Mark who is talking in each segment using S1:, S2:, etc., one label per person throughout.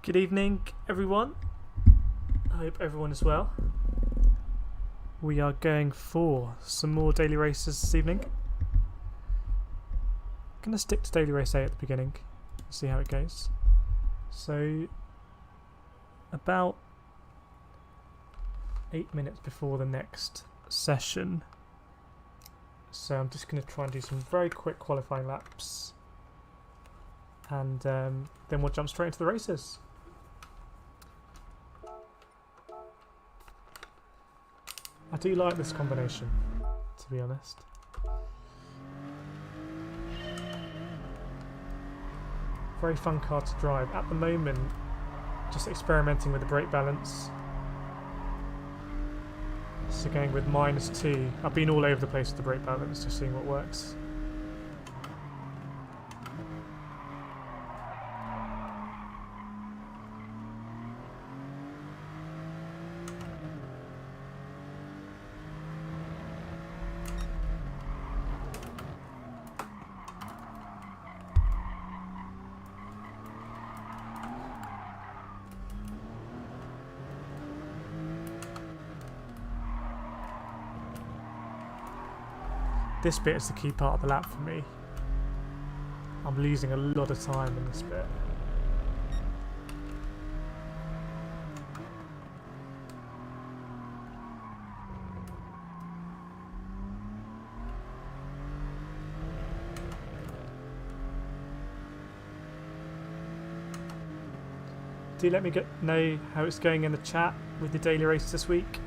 S1: Good evening, everyone. I hope everyone is well. We are going for some more daily races this evening. I'm going to stick to daily race A at the beginning, see how it goes. So, about 8 minutes before the next session. So I'm just going to try and do some very quick qualifying laps. And then we'll jump straight into the races. I do like this combination, to be honest. Very fun car to drive. At the moment, just experimenting with the brake balance. So going with -2. I've been all over the place with the brake balance, just seeing what works. This bit is the key part of the lap for me. I'm losing a lot of time in this bit. Do let me know how it's going in the chat with the daily races this week.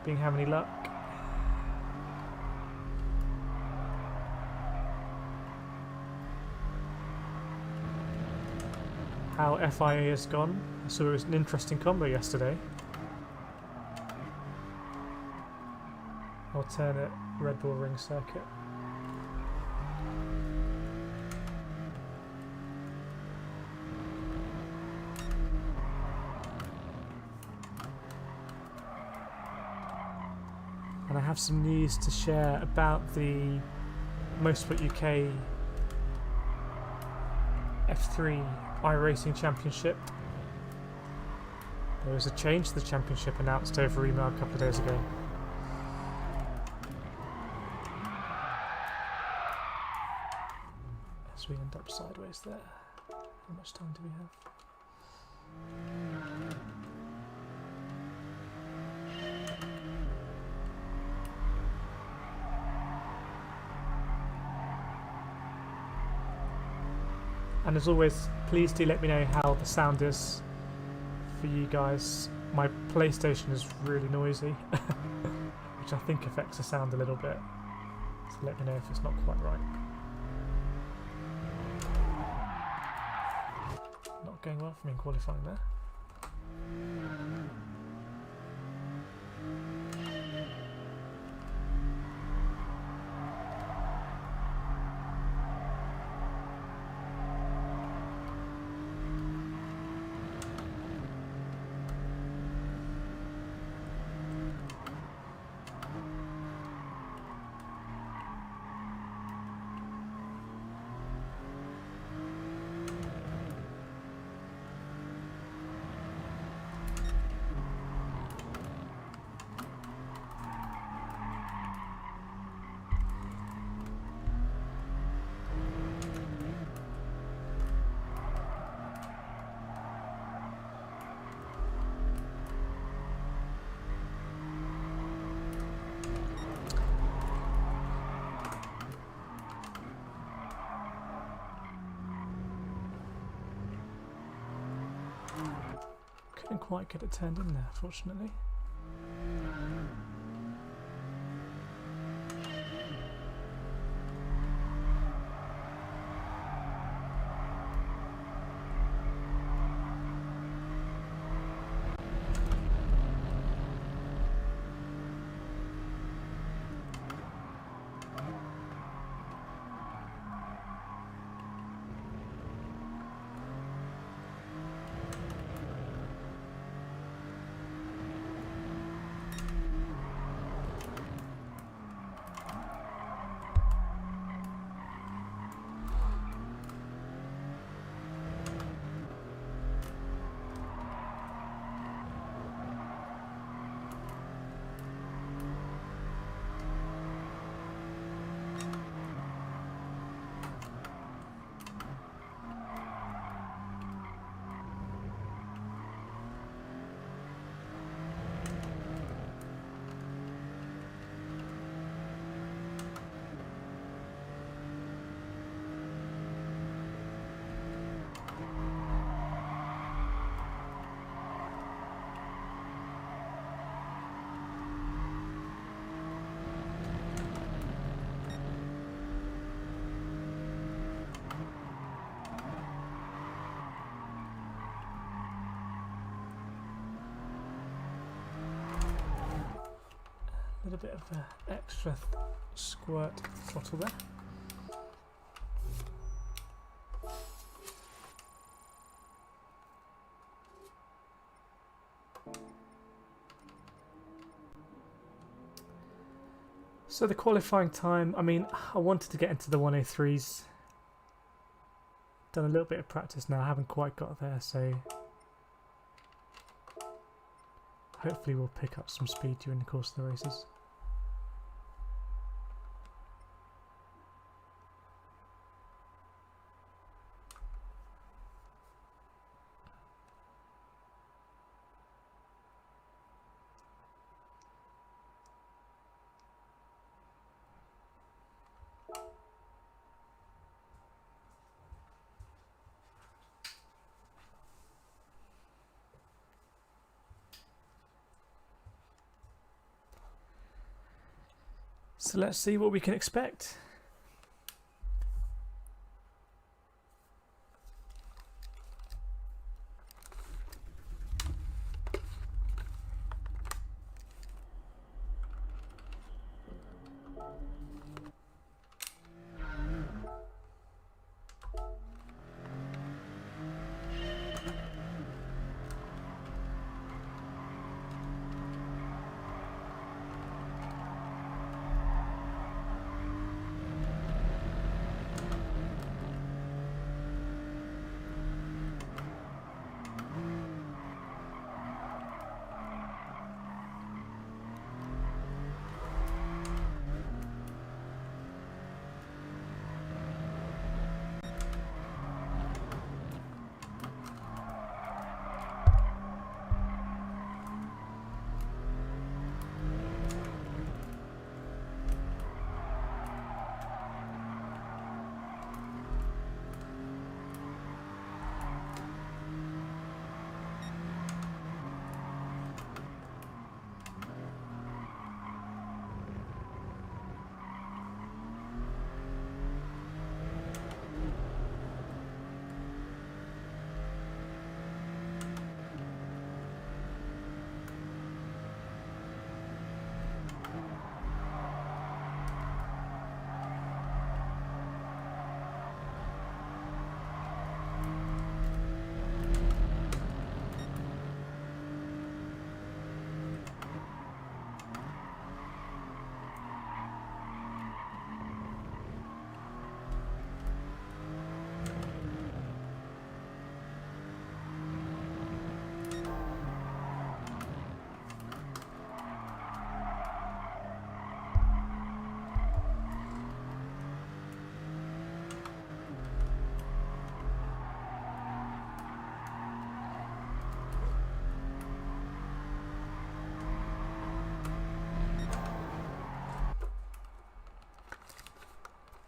S1: Being having any luck. How FIA has gone. I saw it was an interesting combo yesterday. Alternate Red Bull Ring circuit. And I have some news to share about the Motorsport UK F3 iRacing Championship. There was a change to the championship announced over email a couple of days ago. As we end up sideways there. How much time do we have? And as always, please do let me know how the sound is for you guys. My PlayStation is really noisy, which I think affects the sound a little bit. So let me know if it's not quite right. Not going well for me in qualifying there. Couldn't quite get it turned in there, fortunately. bit of extra squirt throttle there. So the qualifying time, I mean, I wanted to get into the 103s. Done a little bit of practice now, I haven't quite got there, so hopefully we'll pick up some speed during the course of the races. So let's see what we can expect.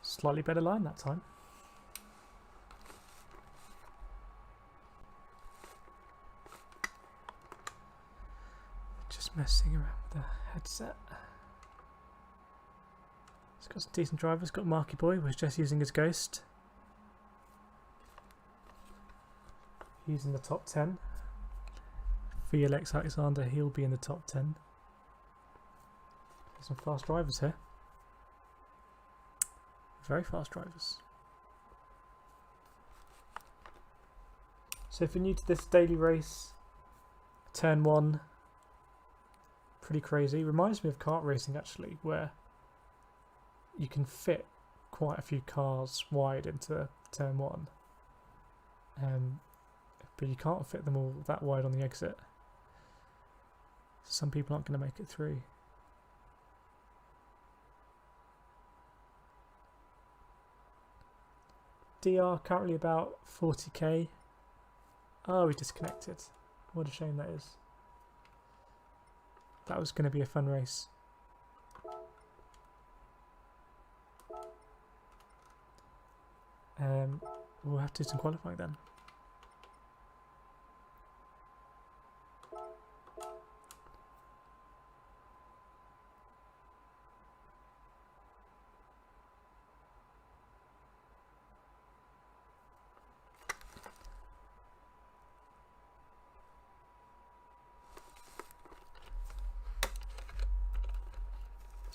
S1: Slightly better line that time. Just messing around with the headset. It's got some decent drivers. Got Marky Boy, was just using his Ghost. He's in the top 10. Felix Alexander, he'll be in the top 10. There's some fast drivers here. Very fast drivers. So if you're new to this daily race, turn 1, pretty crazy. Reminds me of kart racing actually, where you can fit quite a few cars wide into turn 1. But you can't fit them all that wide on the exit. Some people aren't going to make it through. DR currently about 40k. Oh, we disconnected. What a shame that is. That was going to be a fun race. We'll have to do some qualifying then.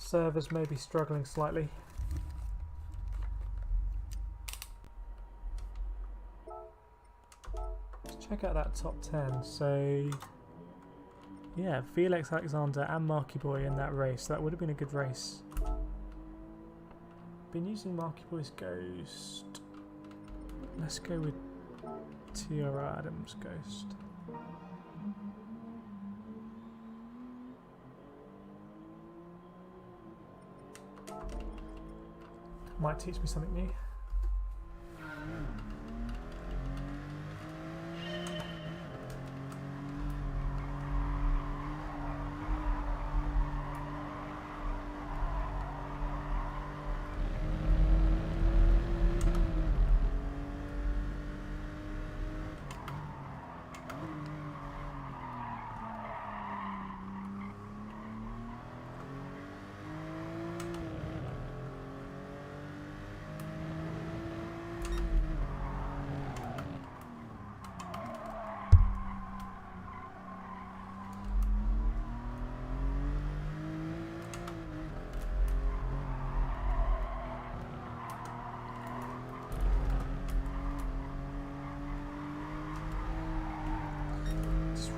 S1: servers may be struggling slightly. Let's check out that top 10. So, yeah, Felix Alexander and Marky Boy in that race. That would have been a good race. Been using Marky Boy's Ghost. Let's go with Tiara Adams' Ghost. Might teach me something new.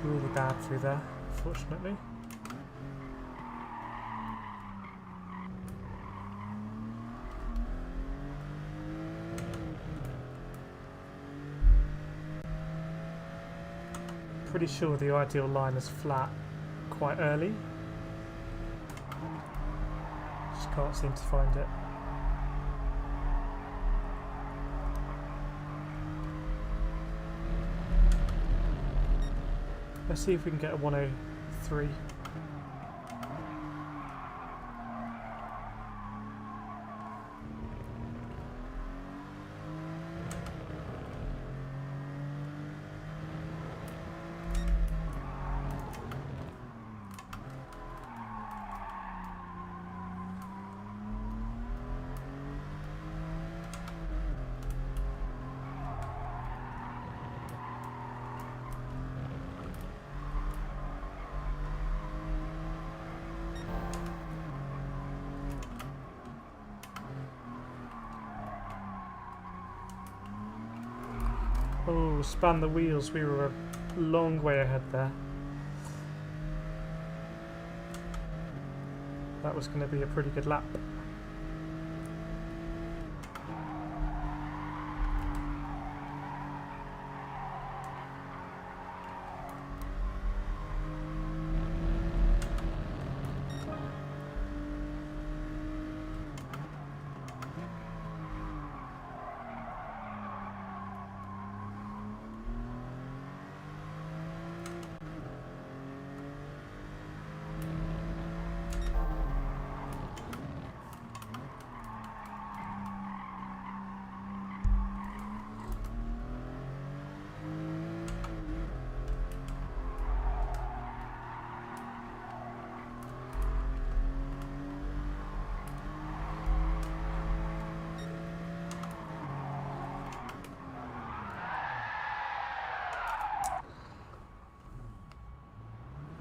S1: Really bad through there, fortunately. Pretty sure the ideal line is flat quite early. Just can't seem to find it. Let's see if we can get a 103. Oh, span the wheels, we were a long way ahead there. That was going to be a pretty good lap.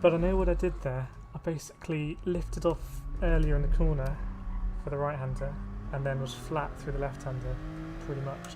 S1: But I know what I did there. I basically lifted off earlier in the corner for the right-hander and then was flat through the left-hander, pretty much.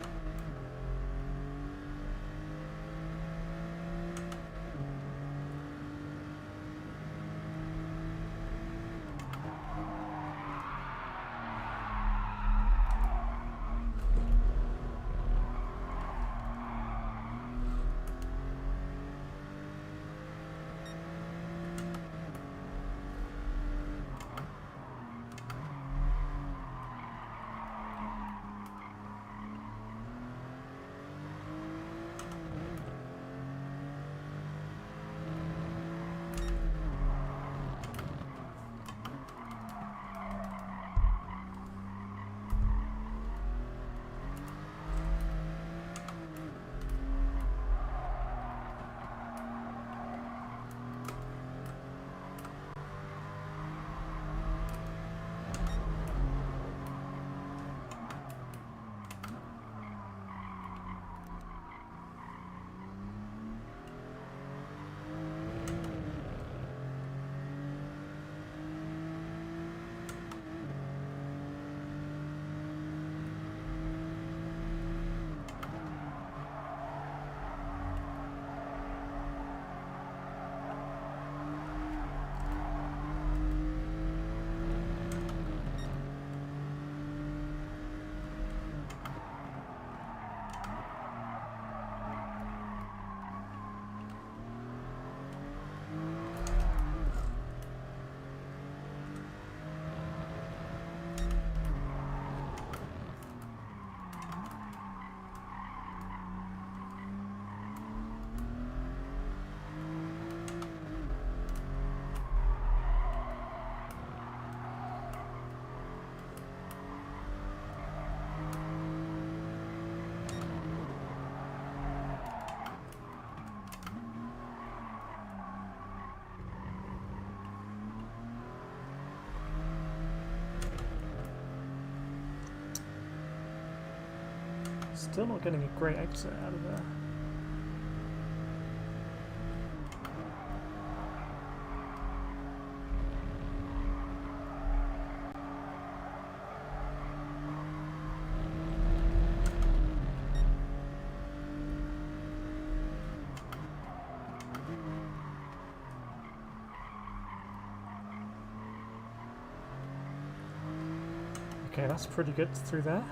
S1: Still not getting a great exit out of there. Okay, that's pretty good through there.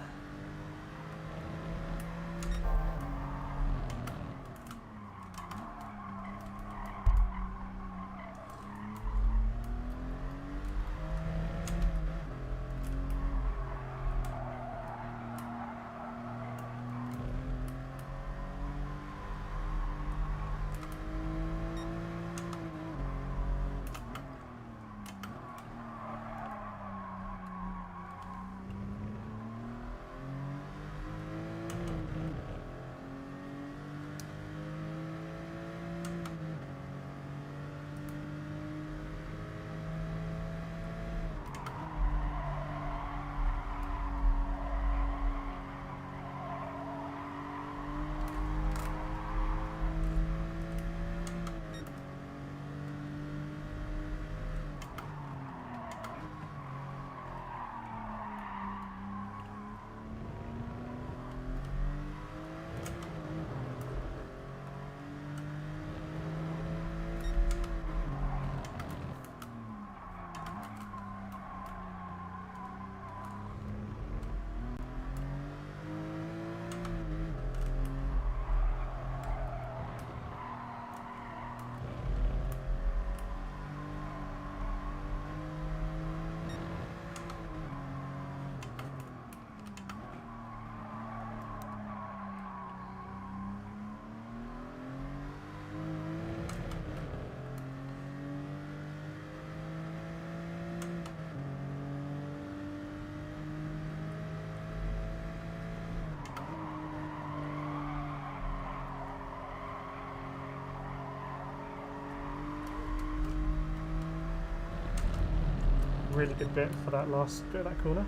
S1: Really good bit for that last bit of that corner.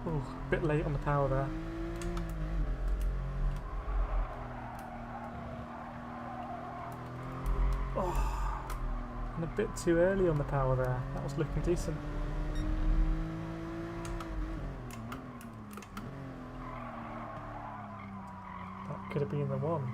S1: Oh, a bit late on the power there. Oh, and a bit too early on the power there. That was looking decent. That could have been the one.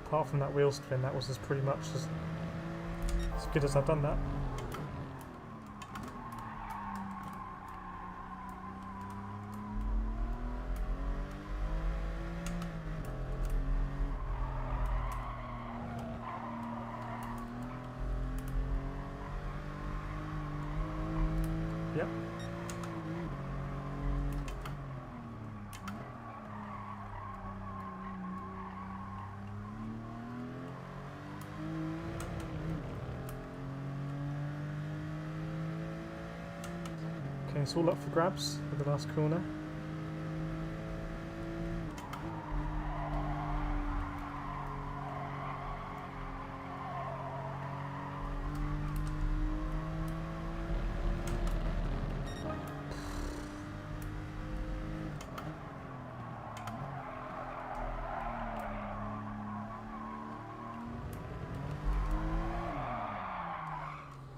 S1: Apart from that wheel spin, that was pretty much as good as I've done that. Yep. Okay, it's all up for grabs at the last corner.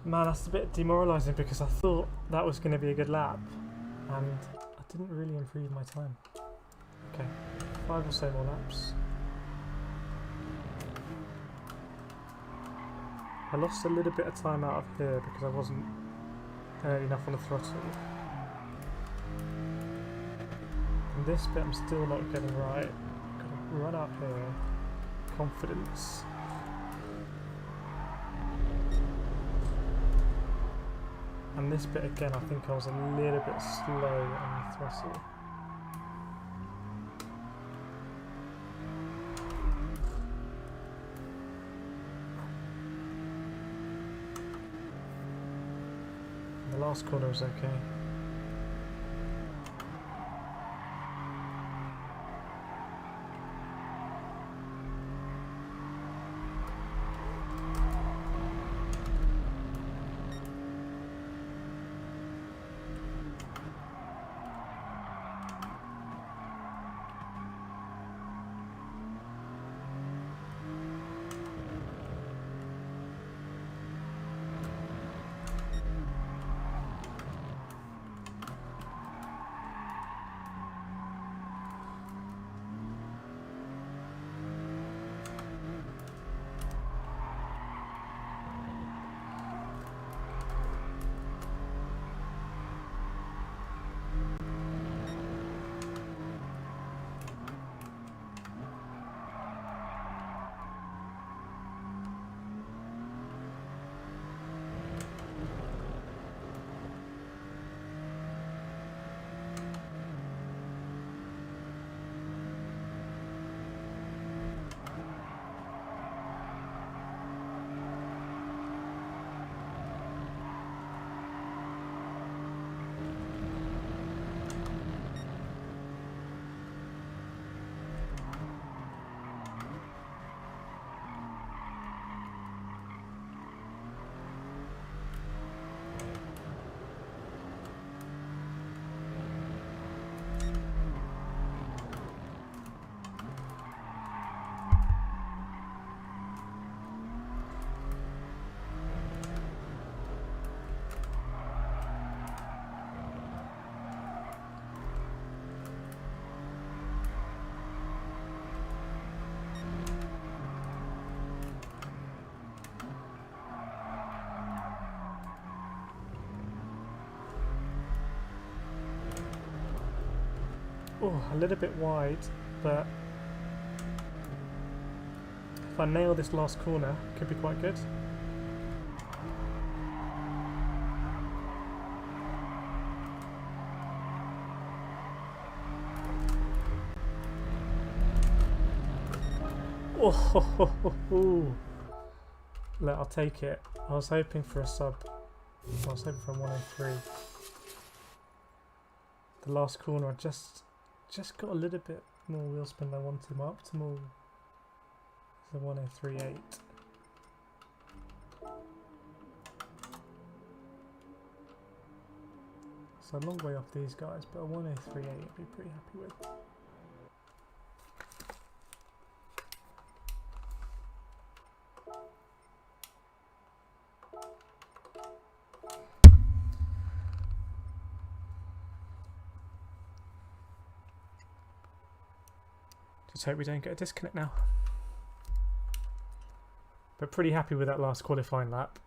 S1: Man, that's a bit demoralising because I thought that was going to be a good lap and I didn't really improve my time. Okay, 5 or so more laps. I lost a little bit of time out of here because I wasn't early enough on the throttle. And this bit I'm still not getting right. Gotta run up here. Confidence. And this bit again, I think I was a little bit slow on the throttle. The last corner was okay. Oh, a little bit wide, but if I nail this last corner, it could be quite good. Oh, look, I'll take it. I was hoping for a sub. I was hoping for a 103. The last corner, I just got a little bit more wheel spin than I wanted. My optimal is a 1038. So a long way off these guys, but a 1038 I'd be pretty happy with. Just hope we don't get a disconnect now. But pretty happy with that last qualifying lap.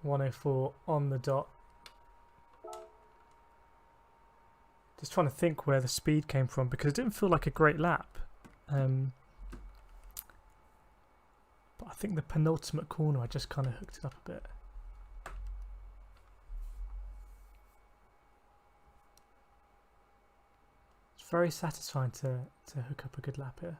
S1: 104 on the dot. Just trying to think where the speed came from because it didn't feel like a great lap. But I think the penultimate corner I just kind of hooked it up a bit. It's very satisfying to hook up a good lap here.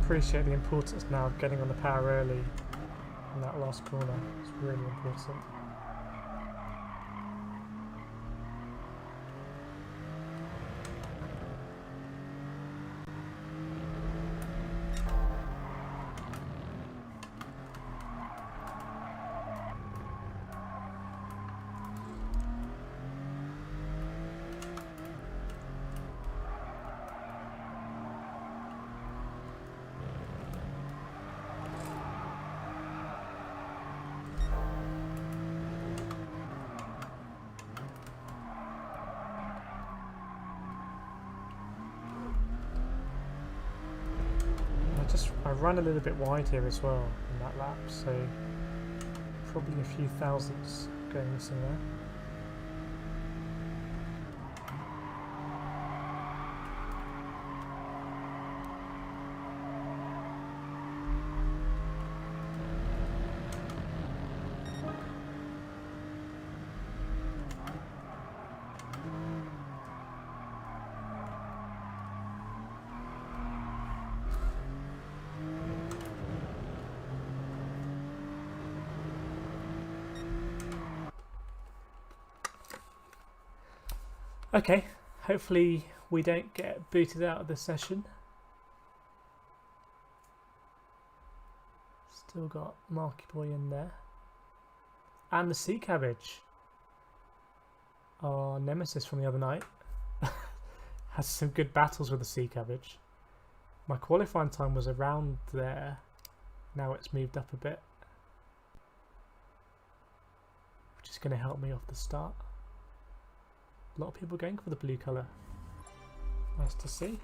S1: appreciate the importance now of getting on the power early in that last corner. It's really important. I ran a little bit wide here as well in that lap, so probably a few thousandths going missing there. Okay, hopefully we don't get booted out of this session. Still got Marky Boy in there. And the Sea Cabbage, our nemesis from the other night, has some good battles with the Sea Cabbage. My qualifying time was around there. Now it's moved up a bit, which is going to help me off the start. A lot of people going for the blue colour. Nice to see.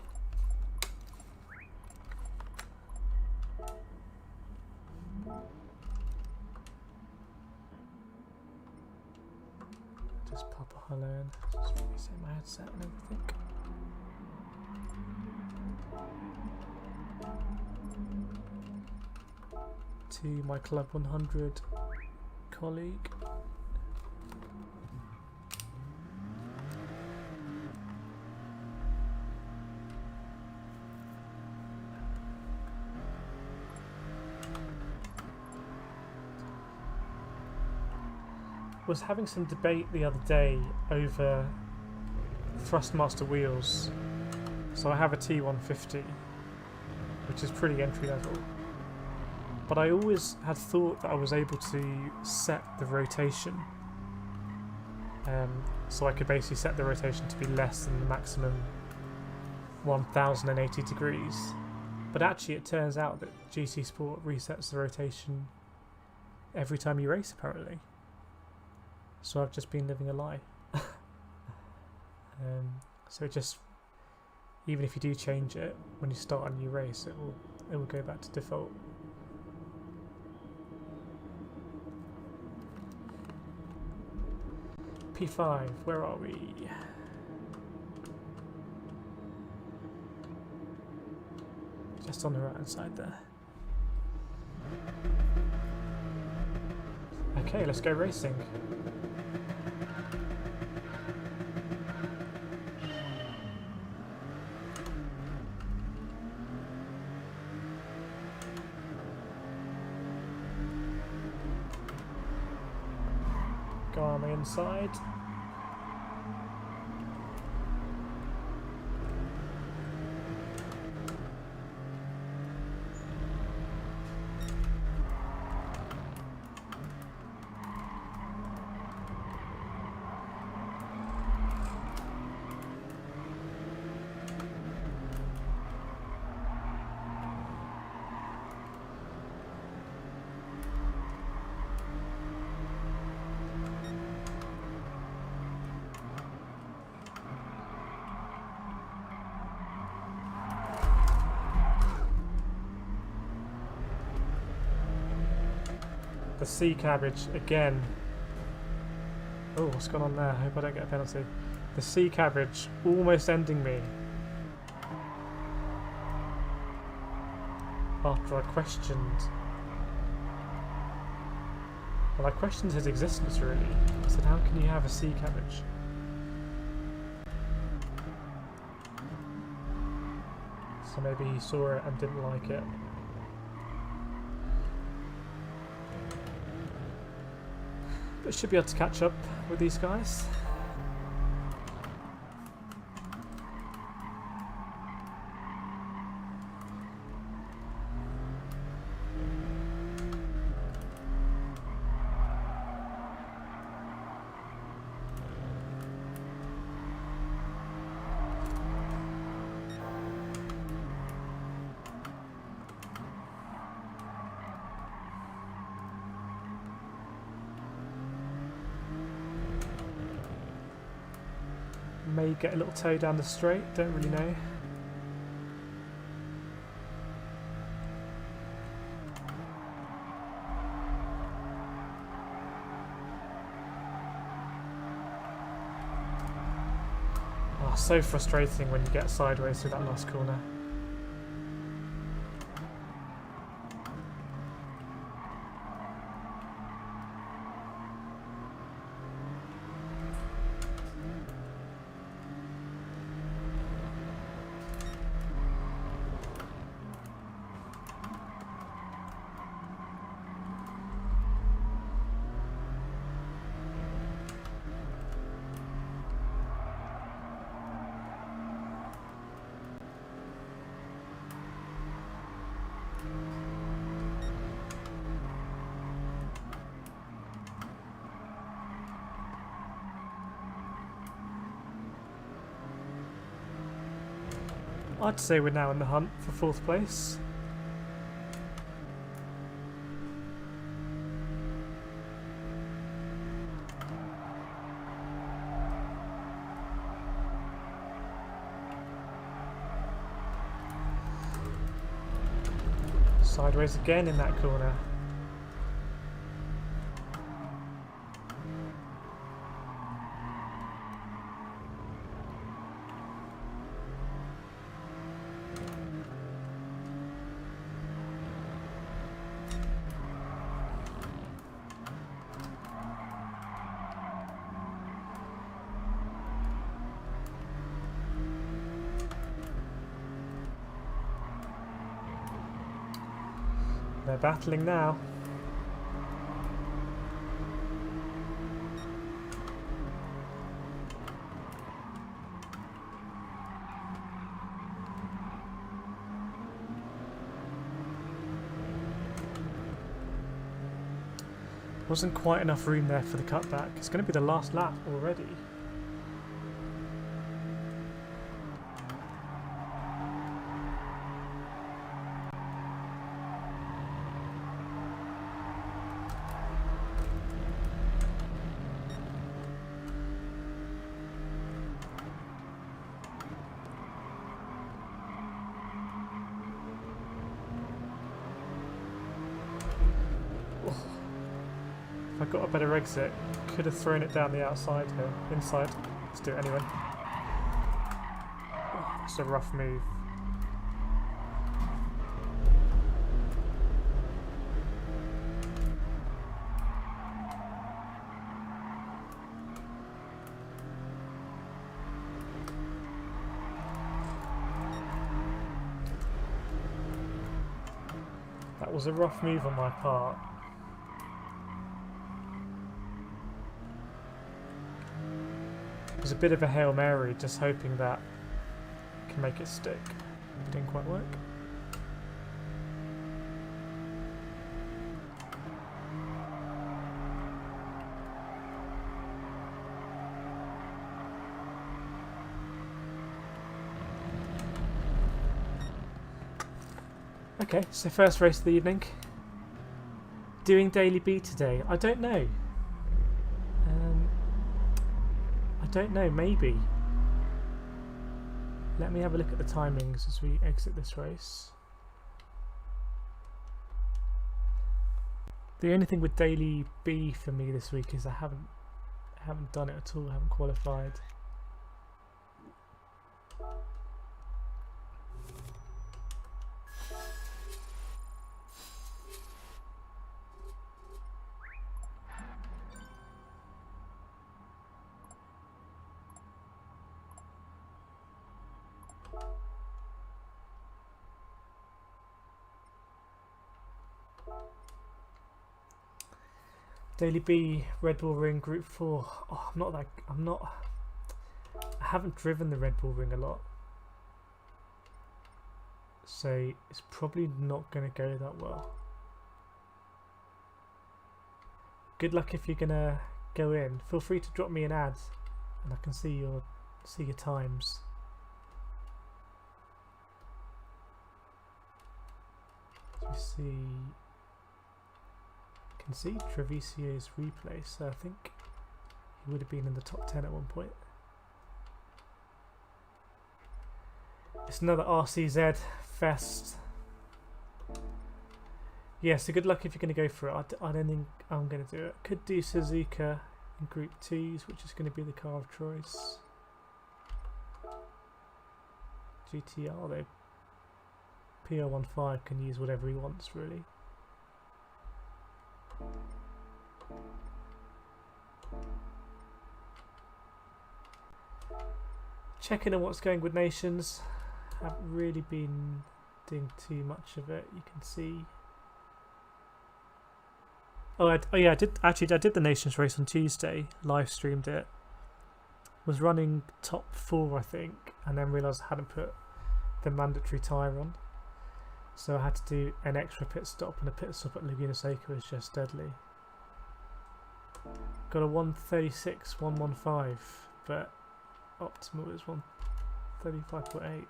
S1: Just pop a hello in. Just reset my headset and everything. To my Club 100 colleague. Was having some debate the other day over Thrustmaster wheels. So I have a T150, which is pretty entry level, but I always had thought that I was able to set the rotation, so I could basically set the rotation to be less than the maximum 1080 degrees, but actually it turns out that GT Sport resets the rotation every time you race apparently. So I've just been living a lie. So it just, even if you do change it when you start a new race, it will go back to default. P5, where are we? Just on the right hand side there. Okay, let's go racing. Go on the inside. The Sea Cabbage again. Oh, what's going on there? I hope I don't get a penalty. The Sea Cabbage almost ending me after I questioned. Well, I questioned his existence really. I said, how can you have a Sea Cabbage? so maybe he saw it and didn't like it. But should be able to catch up with these guys. May get a little tow down the straight, don't really know. Oh, so frustrating when you get sideways through that last corner. I'd say we're now in the hunt for 4th place. Sideways again in that corner. They're battling now. Wasn't quite enough room there for the cutback. It's going to be the last lap already. I got a better exit. Could have thrown it down the outside here. Inside. Let's do it anyway. It's a rough move. That was a rough move on my part. It was a bit of a Hail Mary, just hoping that I can make it stick. It didn't quite work. Okay, so first race of the evening. Doing Daily B today? I don't know. Don't know, maybe. Let me have a look at the timings as we exit this race. The only thing with Daily B for me this week is I haven't done it at all, I haven't qualified. Daily B, Red Bull Ring, Group 4. Oh, I haven't driven the Red Bull Ring a lot. So it's probably not going to go that well. Good luck if you're going to go in. Feel free to drop me an ad and I can see your times. You can see Trevisio's replay, so I think he would have been in the top 10 at one point. It's another RCZ Fest. Yeah, so good luck if you're going to go for it. I don't think I'm going to do it. Could do Suzuka in Group 2s, which is going to be the car of choice. GTR though. PR15 can use whatever he wants, really. Checking on what's going with Nations. Haven't really been doing too much of it. You can see. Oh yeah, I did the Nations race on Tuesday. Live streamed it. Was running top 4, I think, and then realised I hadn't put the mandatory tyre on. So I had to do an extra pit stop, and a pit stop at Laguna Seca was just deadly. Got a 136, 115, but optimal is 135.8.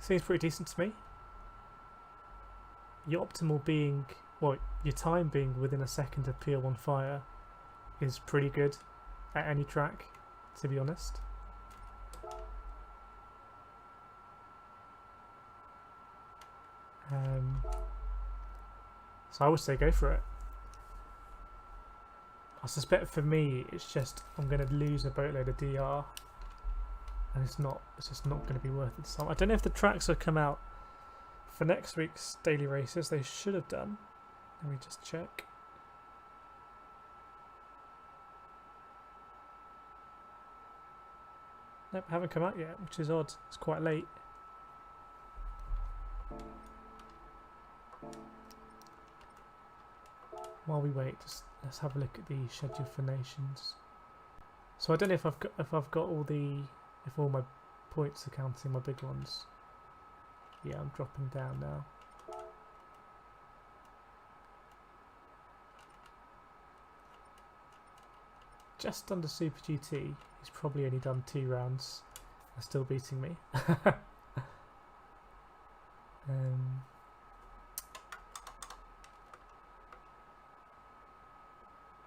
S1: Seems pretty decent to me. Your optimal being, well, your time being within a second of P1 fire is pretty good at any track, to be honest. So I would say go for it. I suspect for me it's just I'm going to lose a boatload of DR, and it's just not going to be worth it. So I don't know if the tracks have come out for next week's daily races. They should have done. Let me just check. Nope, haven't come out yet, which is odd. It's quite late. While we wait, let's have a look at the schedule for Nations. So I don't know if I've got all my points are counting, my big ones. Yeah, I'm dropping down now. Just under Super GT. He's probably only done 2 rounds and still beating me.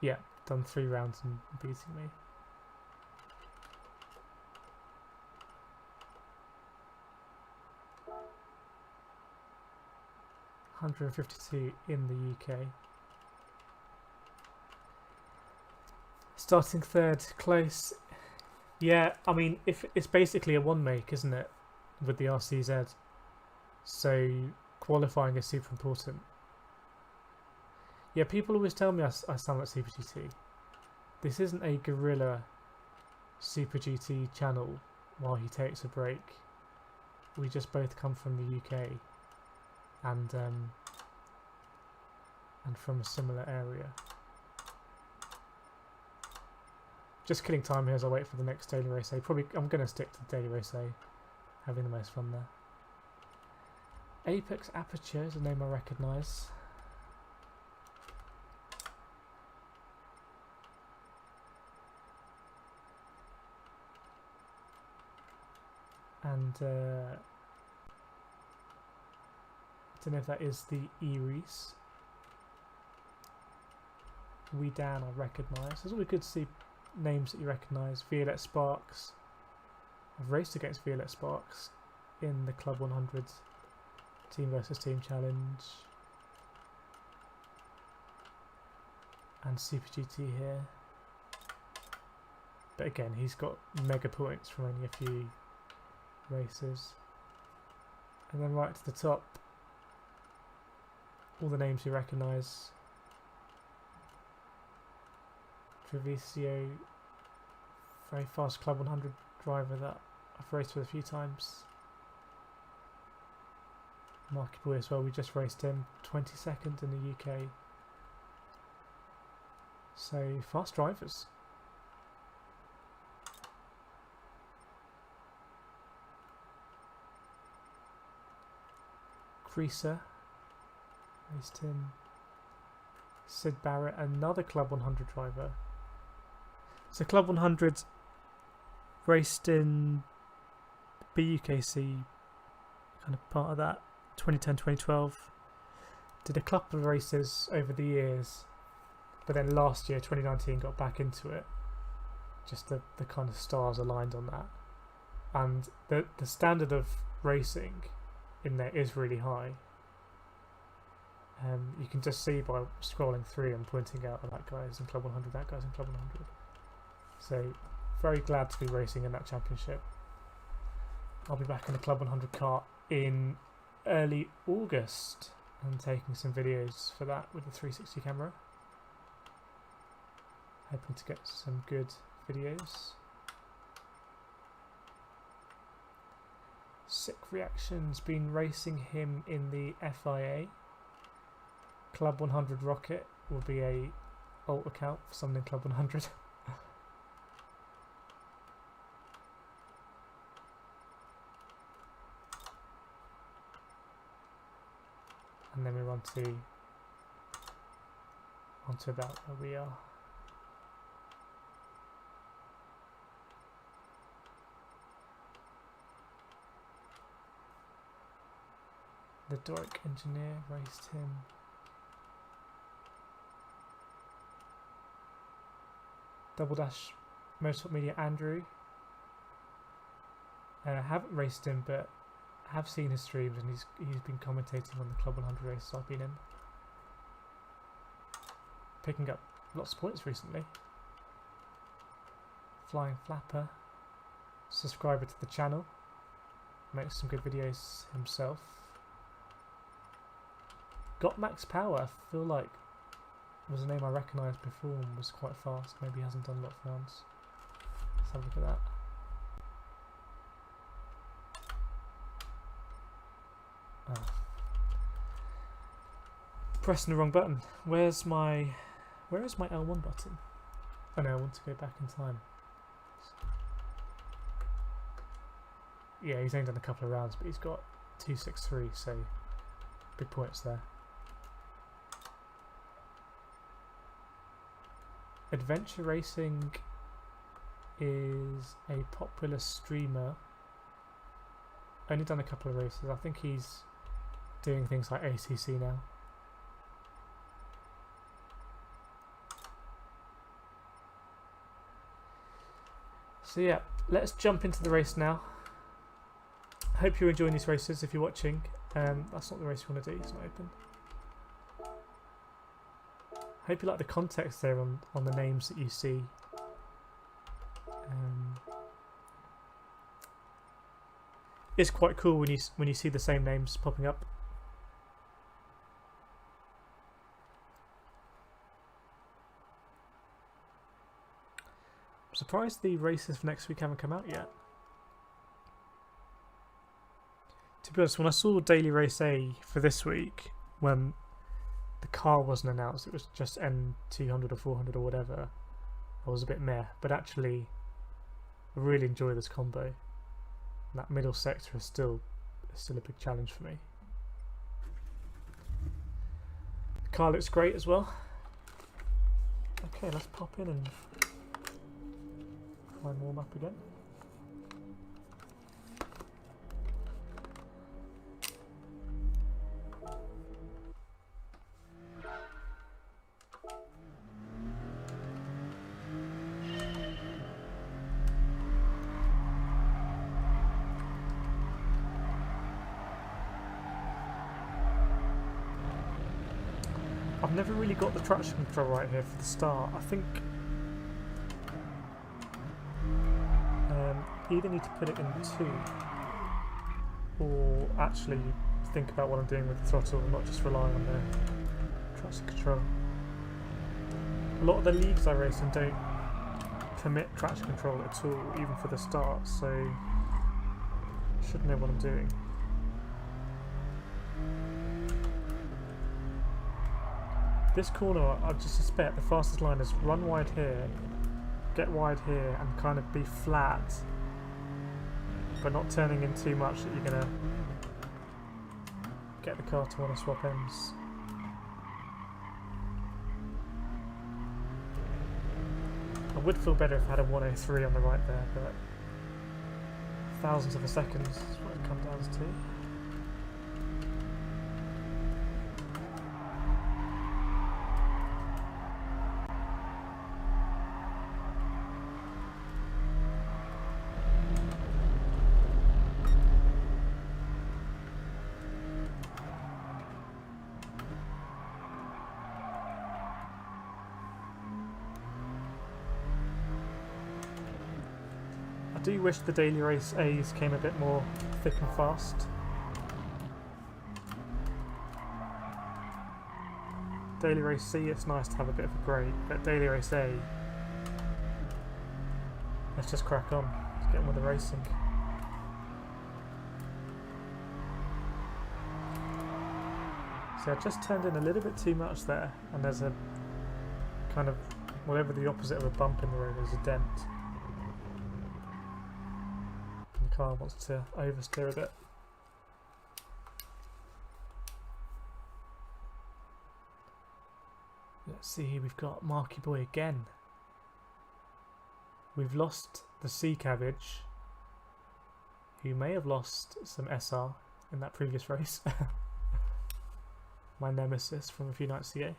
S1: Yeah, done 3 rounds and beating me. $152 in the UK. Starting 3rd, close. Yeah, I mean, if it's basically a one make, isn't it, with the RCZ? So qualifying is super important. Yeah, people always tell me I sound like Super GT. This isn't a guerrilla Super GT channel while he takes a break. We just both come from the UK and from a similar area. Just killing time here as I wait for the next daily race A. Probably I'm going to stick to the daily race A, having the most fun there. Apex Aperture is a name I recognise. And I don't know if that is the Eries. Dan I recognise. It's always good to see names that you recognise. Violette Sparks. I've raced against Violette Sparks in the Club 100 Team versus Team Challenge. And Super GT here. But again, he's got mega points from only a few races. And then right to the top, all the names you recognise. Treviso, very fast Club 100 driver that I've raced with a few times. Marky Boy as well, we just raced him 22nd in the UK. So fast drivers. Creaser, raced him. Sid Barrett, another Club 100 driver. So Club 100 raced in BUKC, kind of part of that, 2010, 2012. Did a couple of races over the years, but then last year, 2019, got back into it. Just the kind of stars aligned on that. And the standard of racing in there is really high. You can just see by scrolling through and pointing out that guy's in Club 100, that guy's in Club 100. So very glad to be racing in that championship. I'll be back in the Club 100 kart in early August and taking some videos for that with the 360 camera. Hoping to get some good videos. Sick Reaction's been racing him in the FIA. Club 100 Rocket will be a alt account for someone in Club 100. And then we're onto about where we are. The Doric Engineer raced him. Double Dash Motorsport Media Andrew. Haven't raced him, but have seen his streams, and he's been commentating on the Club 100 races I've been in. Picking up lots of points recently. Flying Flapper, subscriber to the channel, makes some good videos himself. Got Max Power, I feel like was a name I recognised before and was quite fast. Maybe he hasn't done a lot of rounds. Let's have a look at that. Oh. Pressing the wrong button. Where is my L1 button? Oh no, I want to go back in time. Yeah, he's only done a couple of rounds, but he's got 263, so big points there. Adventure Racing is a popular streamer. Only done a couple of races. I think he's doing things like ACC now. So yeah, let's jump into the race now. Hope you're enjoying these races if you're watching. That's not the race you want to do, it's not open. Hope you like the context there on the names that you see. It's quite cool when you see the same names popping up. I'm surprised the races for next week haven't come out yet. To be honest, when I saw Daily Race A for this week, when the car wasn't announced, it was just N200 or 400 or whatever, I was a bit meh, but actually I really enjoy this combo. And that middle sector is still a big challenge for me. The car looks great as well. Okay, let's pop in and try and warm up again. I've never really got the traction control right here for the start. I think you either need to put it in 2 or actually think about what I'm doing with the throttle and not just relying on the traction control. A lot of the leagues I race in don't permit traction control at all, even for the start, so I should know what I'm doing. This corner, I just suspect the fastest line is run wide here, get wide here, and kind of be flat, but not turning in too much that you're going to get the car to want to swap ends. I would feel better if I had a 103 on the right there, but thousandths of a second is what it comes down to. I do wish the daily race A's came a bit more thick and fast. Daily race C, it's nice to have a bit of a break, but daily race A, let's just crack on. Let's get on with the racing. See, I just turned in a little bit too much there, and there's a kind of, whatever the opposite of a bump in the road is, a dent. The car wants to oversteer a bit. Let's see here, we've got Marky Boy again. We've lost the Sea Cabbage, who may have lost some SR in that previous race. My nemesis from a few nights ago.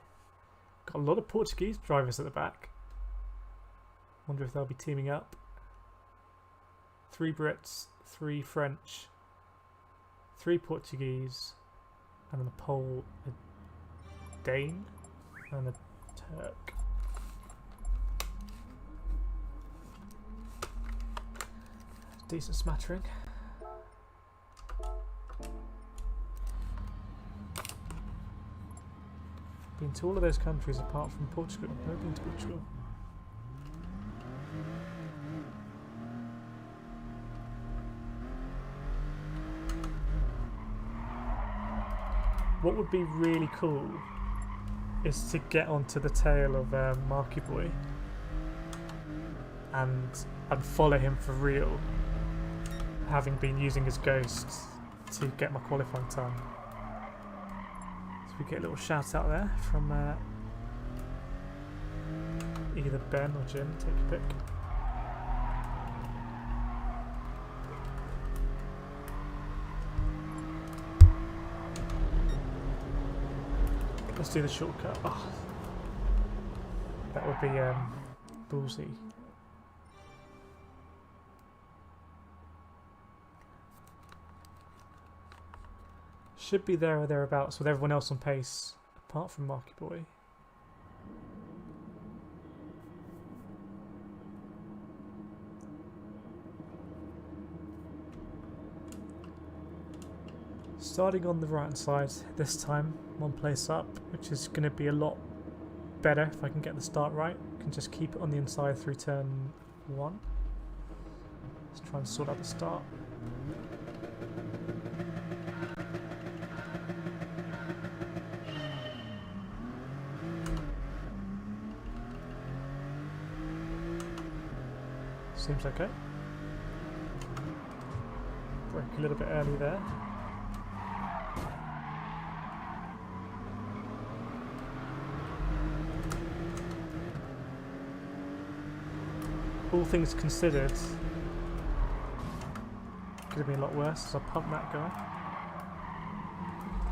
S1: Got a lot of Portuguese drivers at the back. Wonder if they'll be teaming up. 3 Brits, 3 French, 3 Portuguese, and then a Pole, a Dane, and a Turk. Decent smattering. Been to all of those countries apart from Portugal. Never been to Portugal. What would be really cool is to get onto the tail of Marky Boy and follow him for real, having been using his ghost to get my qualifying time. So we get a little shout out there from either Ben or Jim, take your pick. Let's do the shortcut. Oh, that would be ballsy. Should be there or thereabouts with everyone else on pace, apart from Marky Boy. Starting on the right hand side this time, 1 place up, which is going to be a lot better if I can get the start right. I can just keep it on the inside through turn 1. Let's try and sort out the start. Seems okay. Break a little bit early there. All things considered, could have been a lot worse as I pumped that guy.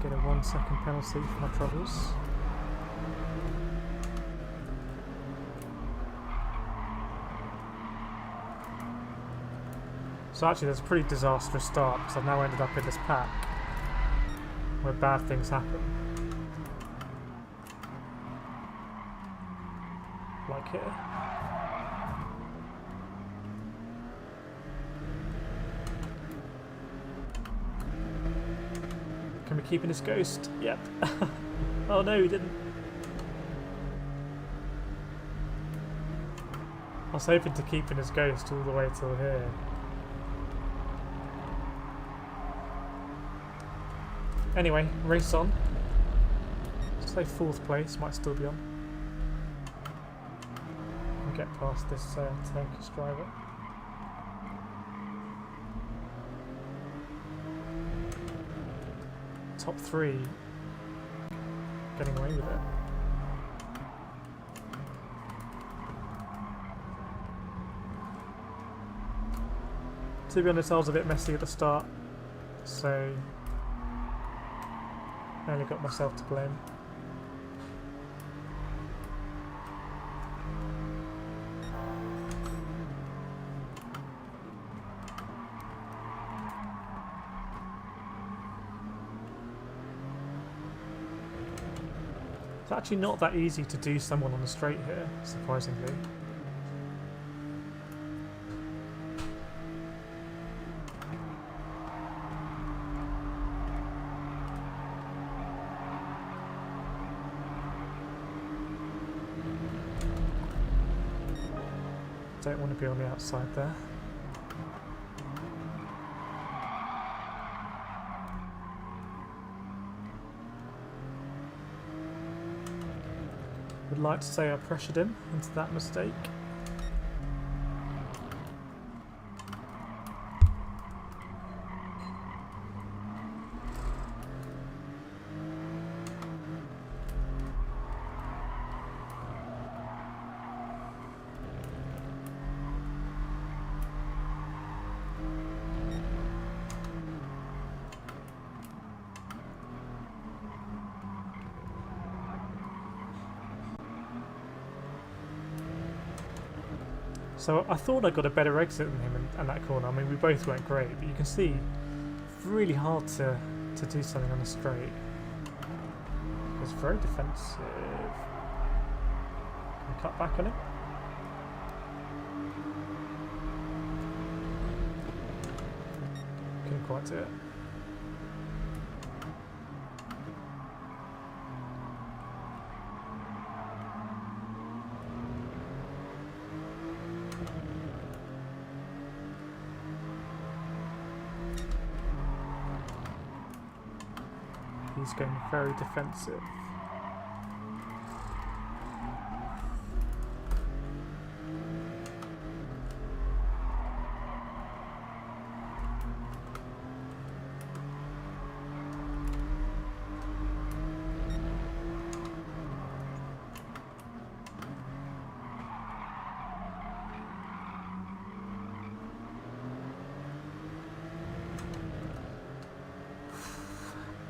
S1: Get a 1 second penalty for my troubles. So actually there's a pretty disastrous start because I've now ended up in this pack where bad things happen. Like here. Can we keep in this ghost? Yep. Oh no, he didn't. I was hoping to keep in his ghost all the way till here. Anyway, race on. say 4th place, might still be on. And get past this Turkish driver. Top 3, getting away with it. To be honest, I was a bit messy at the start, so I only got myself to blame. It's actually not that easy to do someone on the straight here, surprisingly. Don't want to be on the outside there. Would like to say I pressured him into that mistake. So I thought I got a better exit than him in that corner. I mean, we both went great, but you can see it's really hard to do something on a straight. It's very defensive. Can we cut back on him? Couldn't quite do it. He's going very defensive.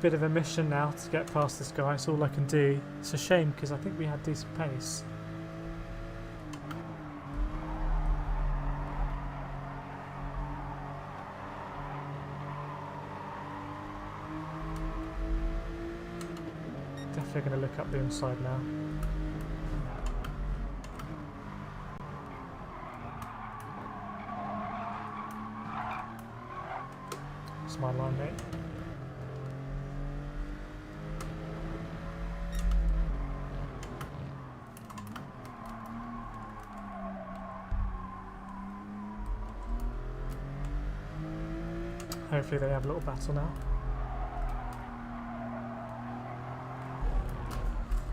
S1: Bit of a mission now to get past this guy. It's all I can do. It's a shame because I think we had decent pace. Definitely going to look up the inside now. It's my line, mate. Hopefully they have a little battle now.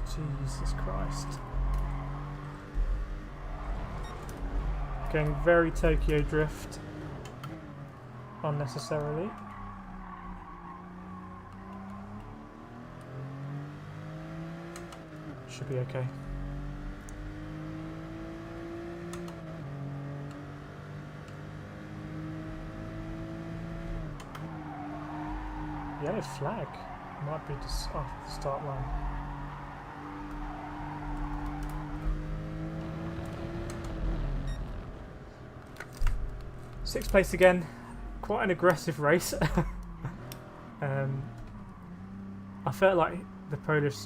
S1: Jesus Christ. Going very Tokyo drift. Unnecessarily. Should be okay. Yellow flag. Might be just off the start line. Sixth place again. Quite an aggressive race. I felt like the Polish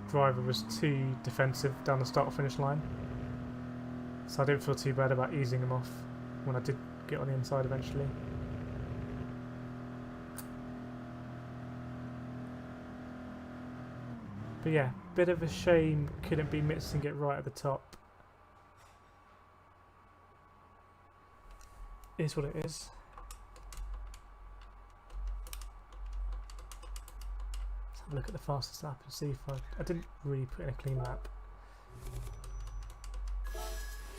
S1: driver was too defensive down the start-finish line, so I didn't feel too bad about easing him off when I did get on the inside eventually. But yeah, bit of a shame couldn't be missing it right at the top. Is what it is. Look at the fastest lap and see if I didn't really put in a clean lap.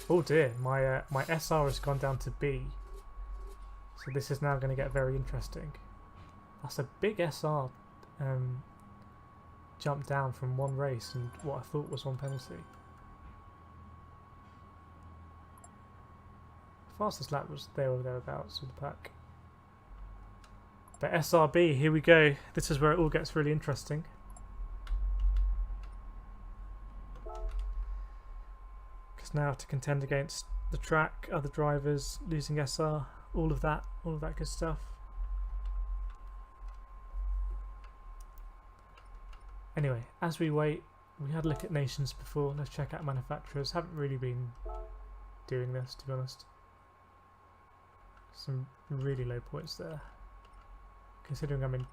S1: Oh dear, my SR has gone down to B. So this is now going to get very interesting. That's a big SR jump down from one race and what I thought was one penalty. Fastest lap was there or thereabouts with the pack. But SRB, here we go. This is where it all gets really interesting. Because now to contend against the track, other drivers, losing SR, all of that good stuff. Anyway, as we wait, we had a look at nations before. Let's check out manufacturers. Haven't really been doing this, to be honest. Some really low points there. Considering I'm in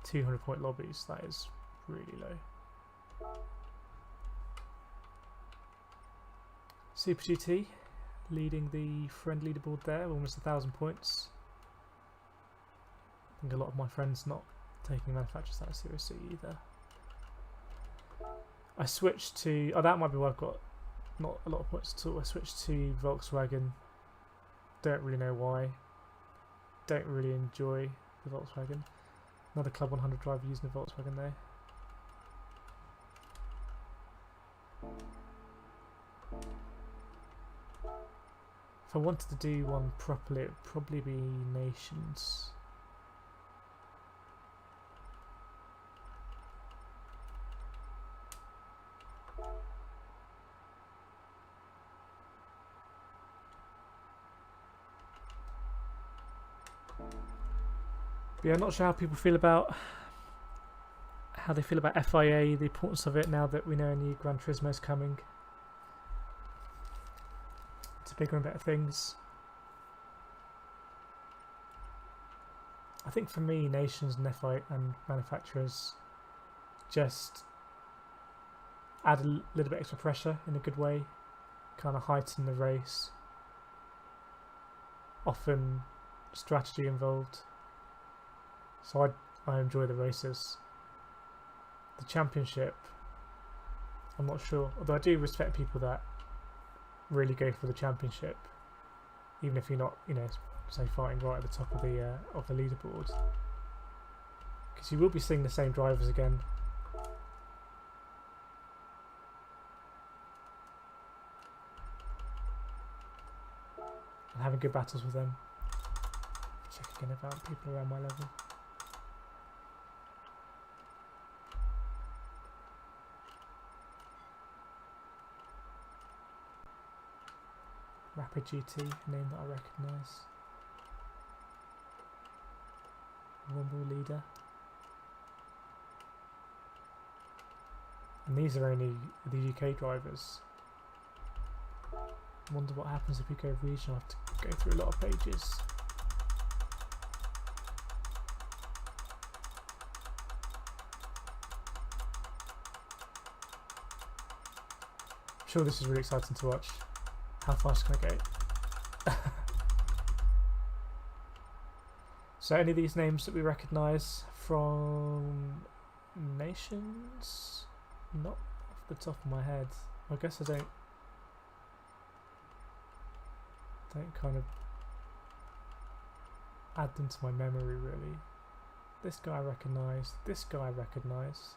S1: 200-point lobbies, that is really low. Super GT leading the friend leaderboard there, almost 1,000 points. I think a lot of my friends not taking manufacturers that seriously either. I switched to, oh that might be why I've got not a lot of points at all. I switched to Volkswagen. Don't really know why. Don't really enjoy the Volkswagen. Another Club 100 driver using the Volkswagen there. If I wanted to do one properly, it would probably be nations. But yeah, I'm not sure how people feel about how they feel about FIA, the importance of it now that we know a new Gran Turismo is coming. To bigger and better things. I think for me, nations and FIA and manufacturers just add a little bit extra pressure in a good way, kind of heighten the race. Often strategy involved. So I enjoy the races. The championship, I'm not sure. Although I do respect people that really go for the championship, even if you're not, you know, say fighting right at the top of the leaderboard, because you will be seeing the same drivers again. And having good battles with them. Check again about people around my level. Rapid GT, a name that I recognise. Rumble leader. And these are only the UK drivers. Wonder what happens if we go regional. I have to go through a lot of pages. I'm sure this is really exciting to watch. How fast can I go? So any of these names that we recognise from nations? Not off the top of my head. I guess I don't kind of add them to my memory really. This guy I recognise, this guy I recognise.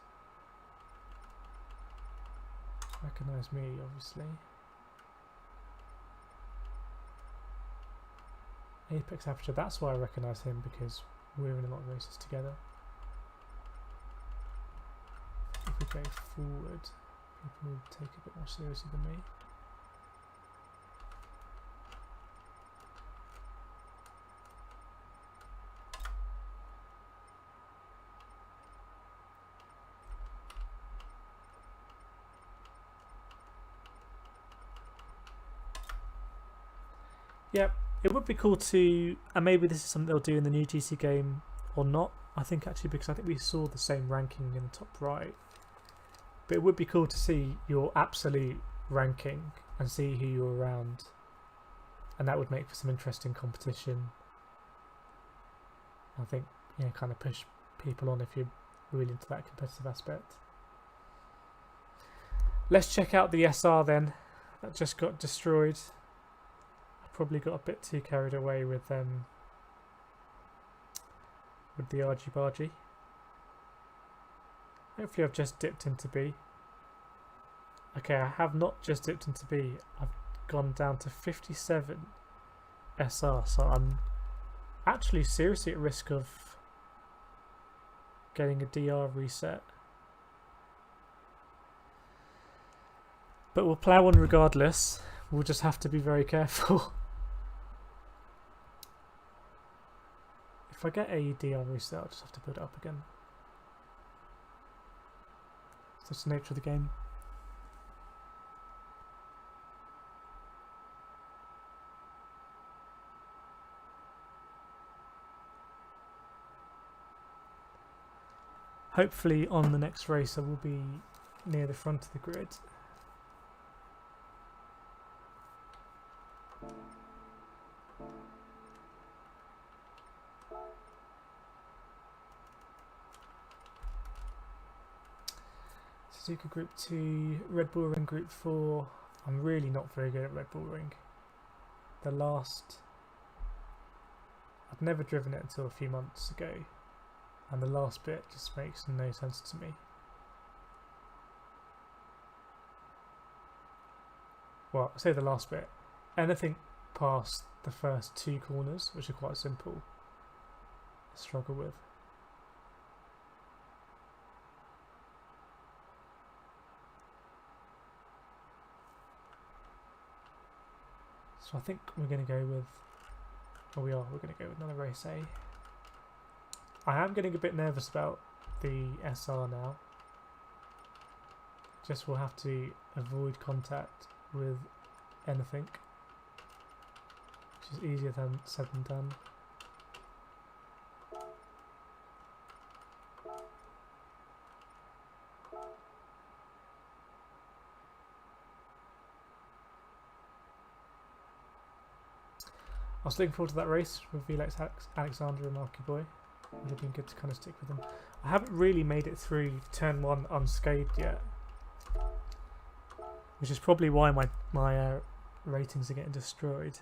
S1: Recognise me obviously. Apex Aperture, that's why I recognise him, because we're in a lot of races together. If we go forward, people will take it a bit more seriously than me. Yep. It would be cool to, and maybe this is something they'll do in the new GC game or not. I think actually, because I think we saw the same ranking in the top right. But it would be cool to see your absolute ranking and see who you're around. And that would make for some interesting competition. I think, you know, kind of push people on if you're really into that competitive aspect. Let's check out the SR then. That just got destroyed. I probably got a bit too carried away with the argy-bargy. Hopefully I've just dipped into B. Okay, I have not just dipped into B. I've gone down to 57 SR, so I'm actually seriously at risk of getting a DR reset. But we'll plough on regardless. We'll just have to be very careful. If I get a DR reset, I'll just have to build it up again. It's just the nature of the game. Hopefully on the next race I will be near the front of the grid. Suzuka Group 2, Red Bull Ring Group 4. I'm really not very good at Red Bull Ring. I'd never driven it until a few months ago, and the last bit just makes no sense to me. Well, I say the last bit. Anything past the first 2 corners, which are quite simple, I struggle with. So I think we're going to go with, we're going to go with another race A. I am getting a bit nervous about the SR now. Just will have to avoid contact with anything, which is easier than said than done. I was looking forward to that race with Felix Alexander and Marky Boy. It would have been good to kind of stick with them. I haven't really made it through turn 1 unscathed yet, which is probably why my ratings are getting destroyed.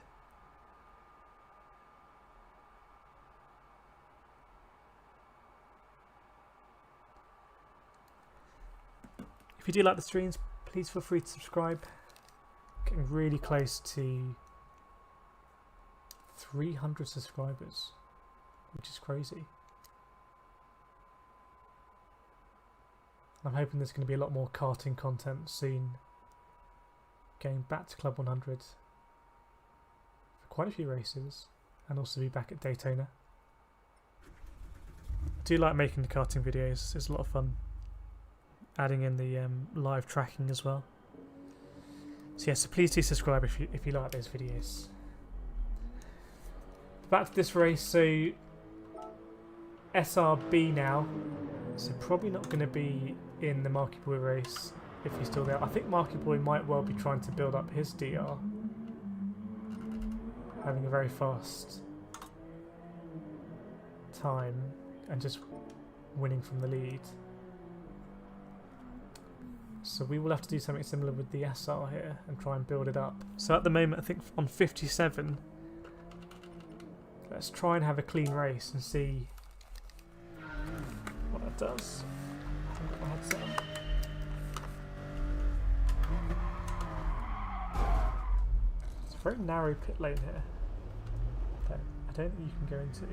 S1: If you do like the streams, please feel free to subscribe. Getting really close to 300 subscribers, which is crazy. I'm hoping there's going to be a lot more karting content soon. Getting back to Club 100 for quite a few races, and also be back at Daytona. I do like making the karting videos, it's a lot of fun. Adding in the live tracking as well. So yeah, so please do subscribe if you like those videos. Back to this race, so SRB now, so probably not going to be in the Marky Boy race if he's still there. I think Marky Boy might well be trying to build up his DR, having a very fast time and just winning from the lead. So we will have to do something similar with the SR here and try and build it up. So at the moment I think on 57, let's try and have a clean race and see what that does. I haven't got my headset on. It's a very narrow pit lane here. I don't think you can go into.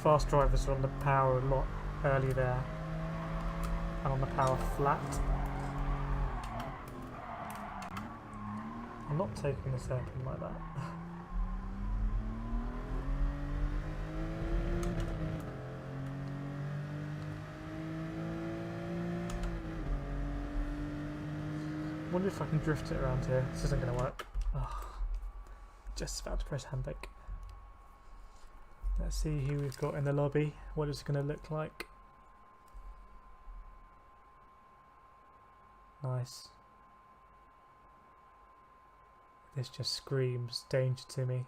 S1: fast drivers are on the power a lot early there, and on the power flat. I'm not taking this hairpin like that. I wonder if I can drift it around here. This isn't going to work. Oh, just about to press hand brake. Let's see who we've got in the lobby. What is it going to look like? Nice. This just screams danger to me.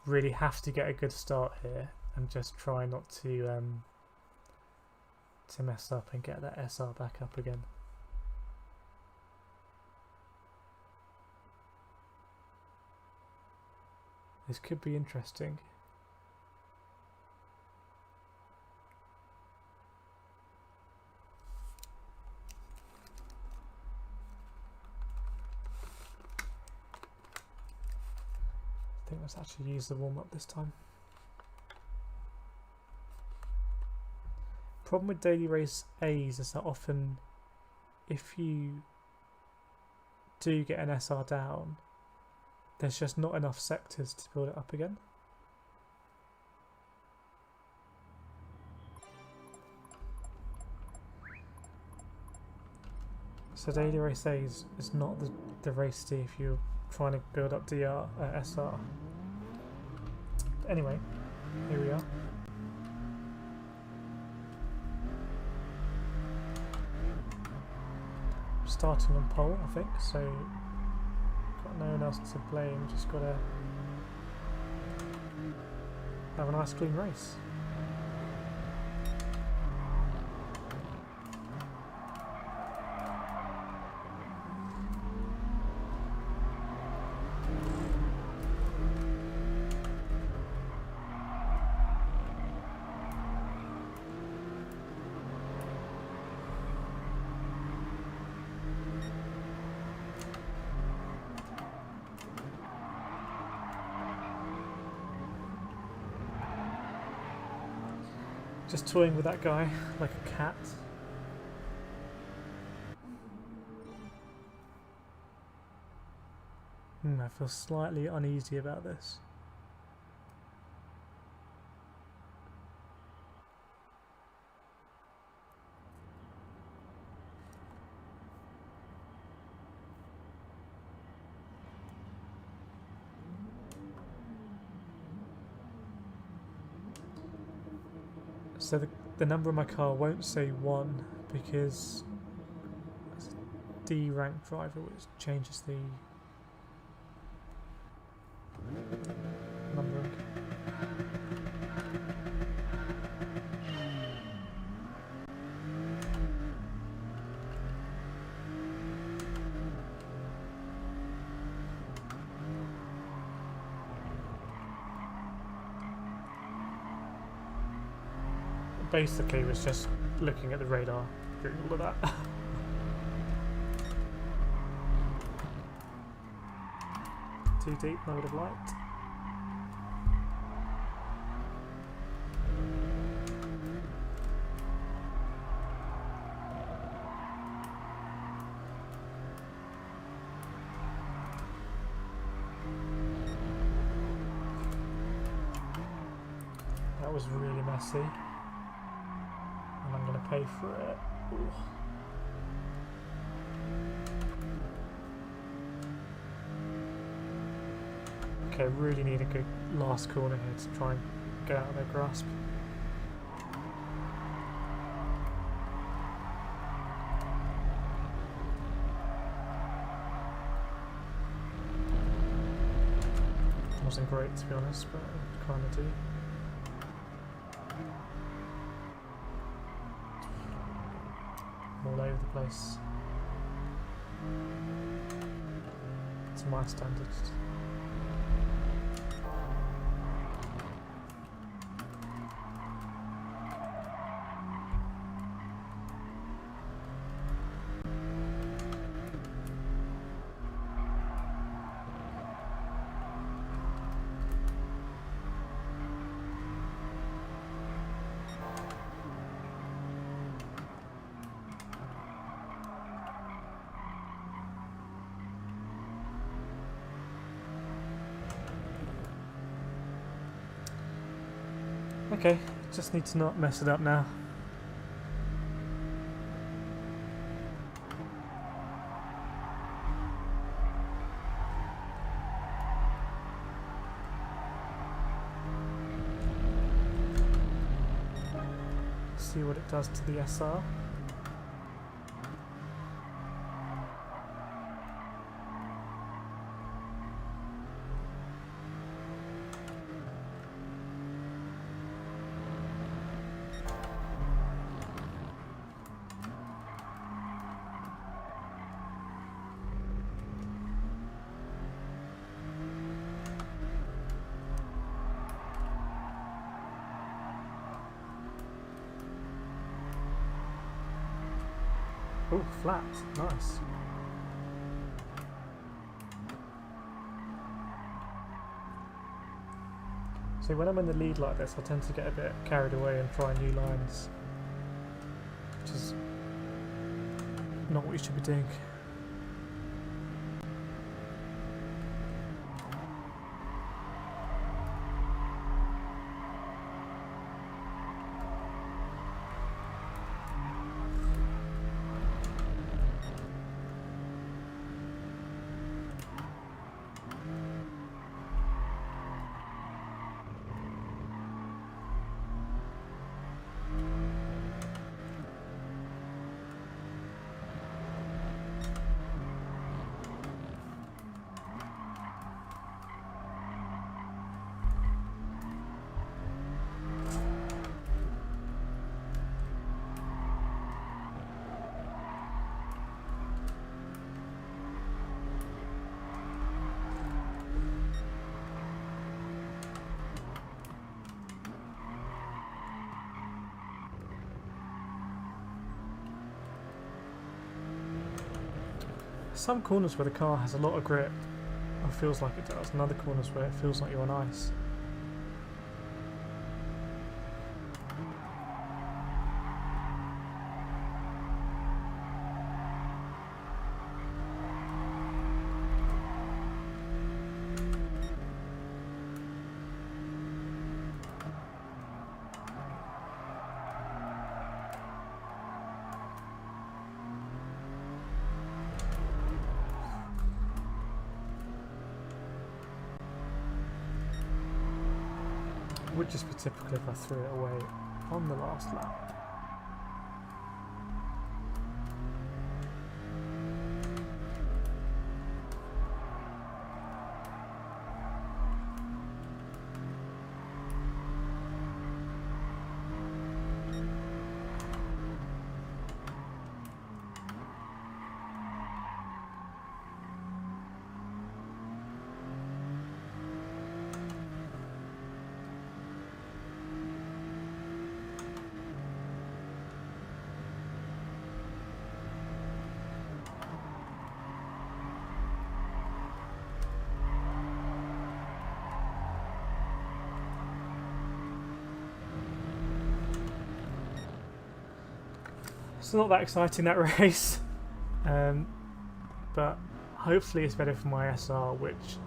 S1: Really have to get a good start here and just try not to mess up and get that SR back up again. This could be interesting. I think let's actually use the warm-up this time. Problem with daily race A's is that often if you do get an SR down, there's just not enough sectors to build it up again. So daily race A's is not the race to do if you're trying to build up SR. Anyway, here we are. Starting on pole, I think, so got no one else to blame, just gotta have a nice clean race. Just toying with that guy like a cat. I feel slightly uneasy about this. So the number on my car won't say 1 because it's a D rank driver, which changes the numbering. Basically was just looking at the radar, doing all of that. Too deep, mode of light. That was really messy. I'm going to pay for it. Ooh. Okay, really need a good last corner here to try and get out of their grasp. Wasn't great to be honest, but I kind of do. All over the place to my standards. Okay, just need to not mess it up now. See what it does to the SR. Oh, flat. Nice. So when I'm in the lead like this, I tend to get a bit carried away and try new lines, which is not what you should be doing. Some corners where the car has a lot of grip, or feels like it does, and other corners where it feels like you're on ice. Would just be typical if I threw it away on the last lap. It's not that exciting, that race, but hopefully it's better for my SR, which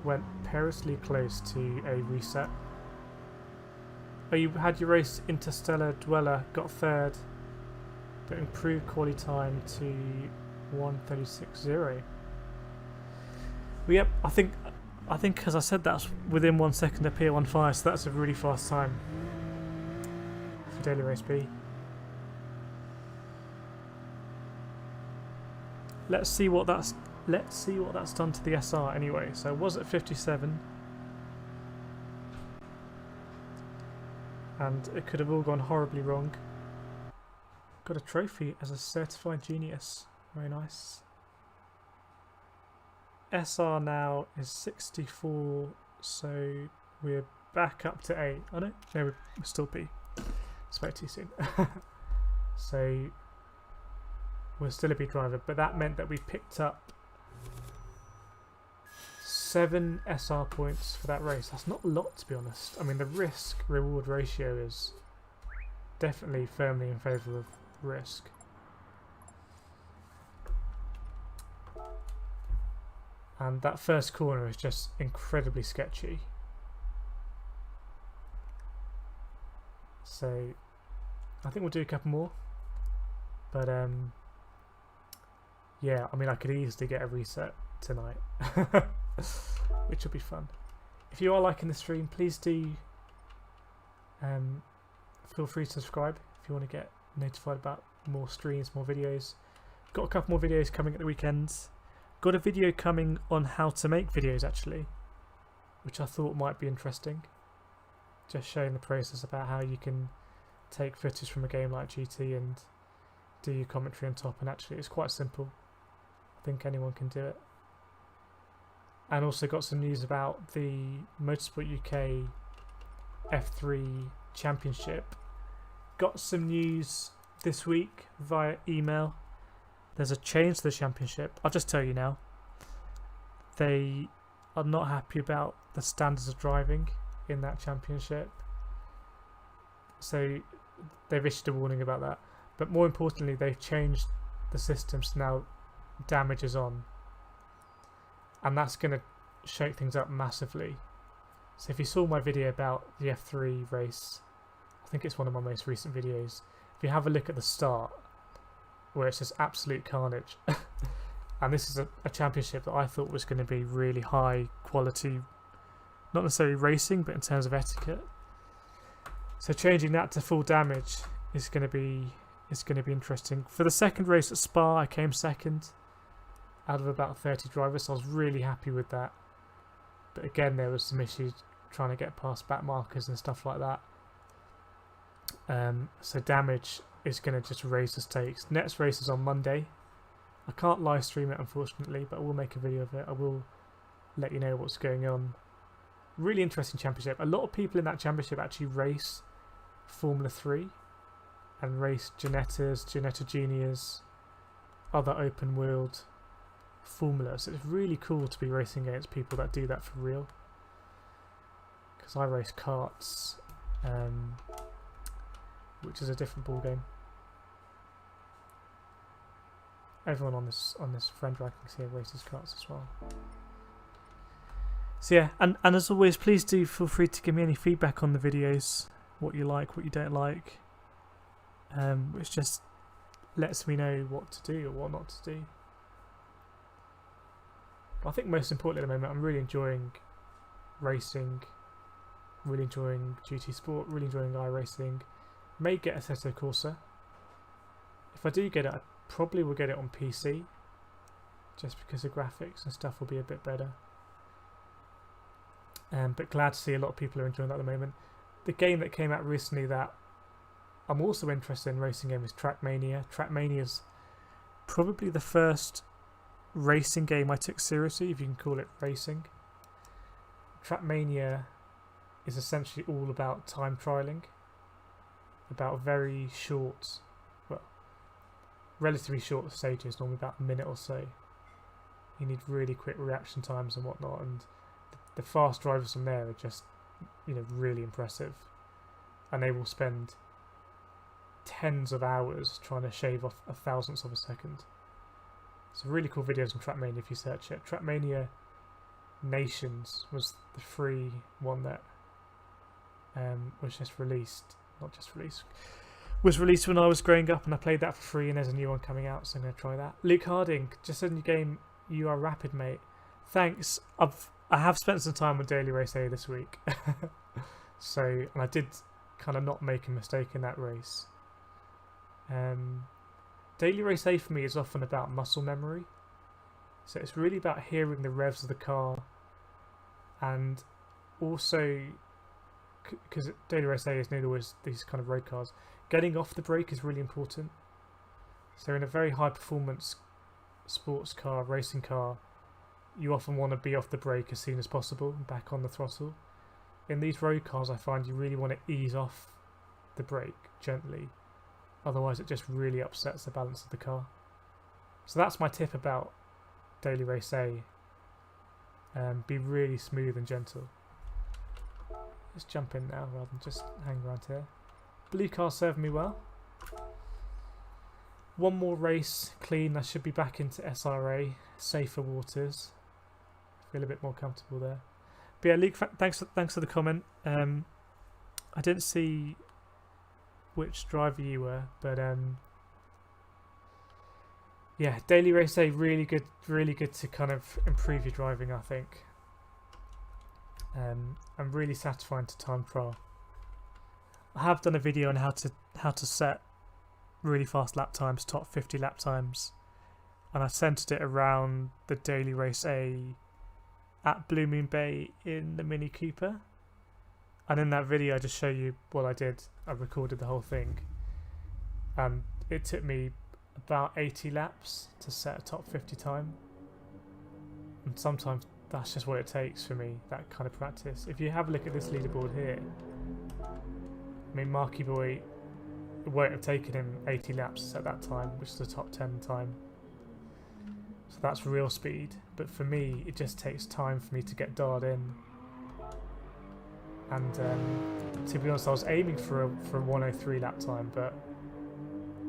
S1: went perilously close to a reset. Oh, you had your race Interstellar Dweller, got third, but improved quality time to 1:36.0. Well, yep, I think as I said, that's within 1 second of P15, so that's a really fast time for Daily Race B. Let's see what that's done to the SR anyway. So it was at 57, and it could have all gone horribly wrong. Got a trophy as a certified genius. Very nice. SR now is 64, so we're back up to A. Oh no, we're still B. It's way too soon. So we're still a B driver, but that meant that we picked up 7 SR points for that race. That's not a lot, to be honest. I mean, the risk-reward ratio is definitely firmly in favour of risk. And that first corner is just incredibly sketchy. So I think we'll do a couple more. But yeah, I mean, I could easily get a reset tonight, which will be fun. If you are liking the stream, please do feel free to subscribe if you want to get notified about more streams, more videos. Got a couple more videos coming at the weekends. Got a video coming on how to make videos actually, which I thought might be interesting. Just showing the process about how you can take footage from a game like GT and do your commentary on top, and actually it's quite simple. I think anyone can do it. And also got some news about the Motorsport UK F3 Championship. Got some news this week via email. There's a change to the championship. I'll just tell you now. They are not happy about the standards of driving in that championship. So they've issued a warning about that. But more importantly, they've changed the system so now damage is on. And that's going to shake things up massively. So if you saw my video about the F3 race, I think it's one of my most recent videos. If you have a look at the start, where it's just absolute carnage. And this is a championship that I thought was going to be really high quality, not necessarily racing, but in terms of etiquette. So changing that to full damage is going to be interesting. For the second race at Spa, I came second out of about 30 drivers, so I was really happy with that. But again, there was some issues trying to get past back markers and stuff like that. So damage is going to just raise the stakes. Next race is on Monday. I can't live stream it unfortunately, but I will make a video of it. I will let you know what's going on. Really interesting championship. A lot of people in that championship actually race Formula 3 and race Ginettas, Ginetta Juniors, other open wheeled Formula. So it's really cool to be racing against people that do that for real. Because I race karts, which is a different ball game. Everyone on this friend rankings here races karts as well. So yeah, and as always, please do feel free to give me any feedback on the videos, what you like, what you don't like, which just lets me know what to do or what not to do. But I think most importantly at the moment, I'm really enjoying racing, really enjoying GT Sport, really enjoying iRacing. May get Assetto Corsa. If I do get it, I probably will get it on PC, just because the graphics and stuff will be a bit better. But glad to see a lot of people are enjoying that at the moment. The game that came out recently that I'm also interested in racing game is Trackmania. Trackmania is probably the first racing game I took seriously, if you can call it racing. Trackmania is essentially all about time trialing, about very short, well, relatively short stages, normally about a minute or so. You need really quick reaction times and whatnot, and the fast drivers on there are just, really impressive, and they will spend tens of hours trying to shave off a thousandth of a second. So really cool videos on Trackmania if you search it. Trackmania Nations was the free one that was just released. Was released when I was growing up, and I played that for free, and there's a new one coming out, so I'm going to try that. Luke Harding, just said in your game, you are rapid, mate. Thanks. I have spent some time with Daily Race A this week. And I did kind of not make a mistake in that race. Daily Race A for me is often about muscle memory. So it's really about hearing the revs of the car, and also, because Daily Race A is nearly always these kind of road cars, getting off the brake is really important. So in a very high performance sports car, racing car, you often want to be off the brake as soon as possible and back on the throttle. In these road cars, I find you really want to ease off the brake gently, otherwise it just really upsets the balance of the car. So that's my tip about Daily Race A. Be really smooth and gentle. Let's jump in now rather than just hang around here. Blue car served me well. One more race clean, I should be back into SRA, safer waters. Feel a bit more comfortable there. But yeah, Luke, thanks for the comment. I didn't see which driver you were, but yeah, daily race day really good to kind of improve your driving, I think. And really satisfying to time trial. I have done a video on how to set really fast lap times, top 50 lap times, and I centered it around the daily race A at Blue Moon Bay in the Mini Cooper. And in that video I just show you what I did. I recorded the whole thing, and it took me about 80 laps to set a top 50 time, and sometimes that's just what it takes for me, that kind of practice. If you have a look at this leaderboard here, I mean, Marky Boy, it won't have taken him 80 laps to set that time, which is the top 10 time. So that's real speed. But for me, it just takes time for me to get dialed in. And to be honest, I was aiming for a 103 lap time, but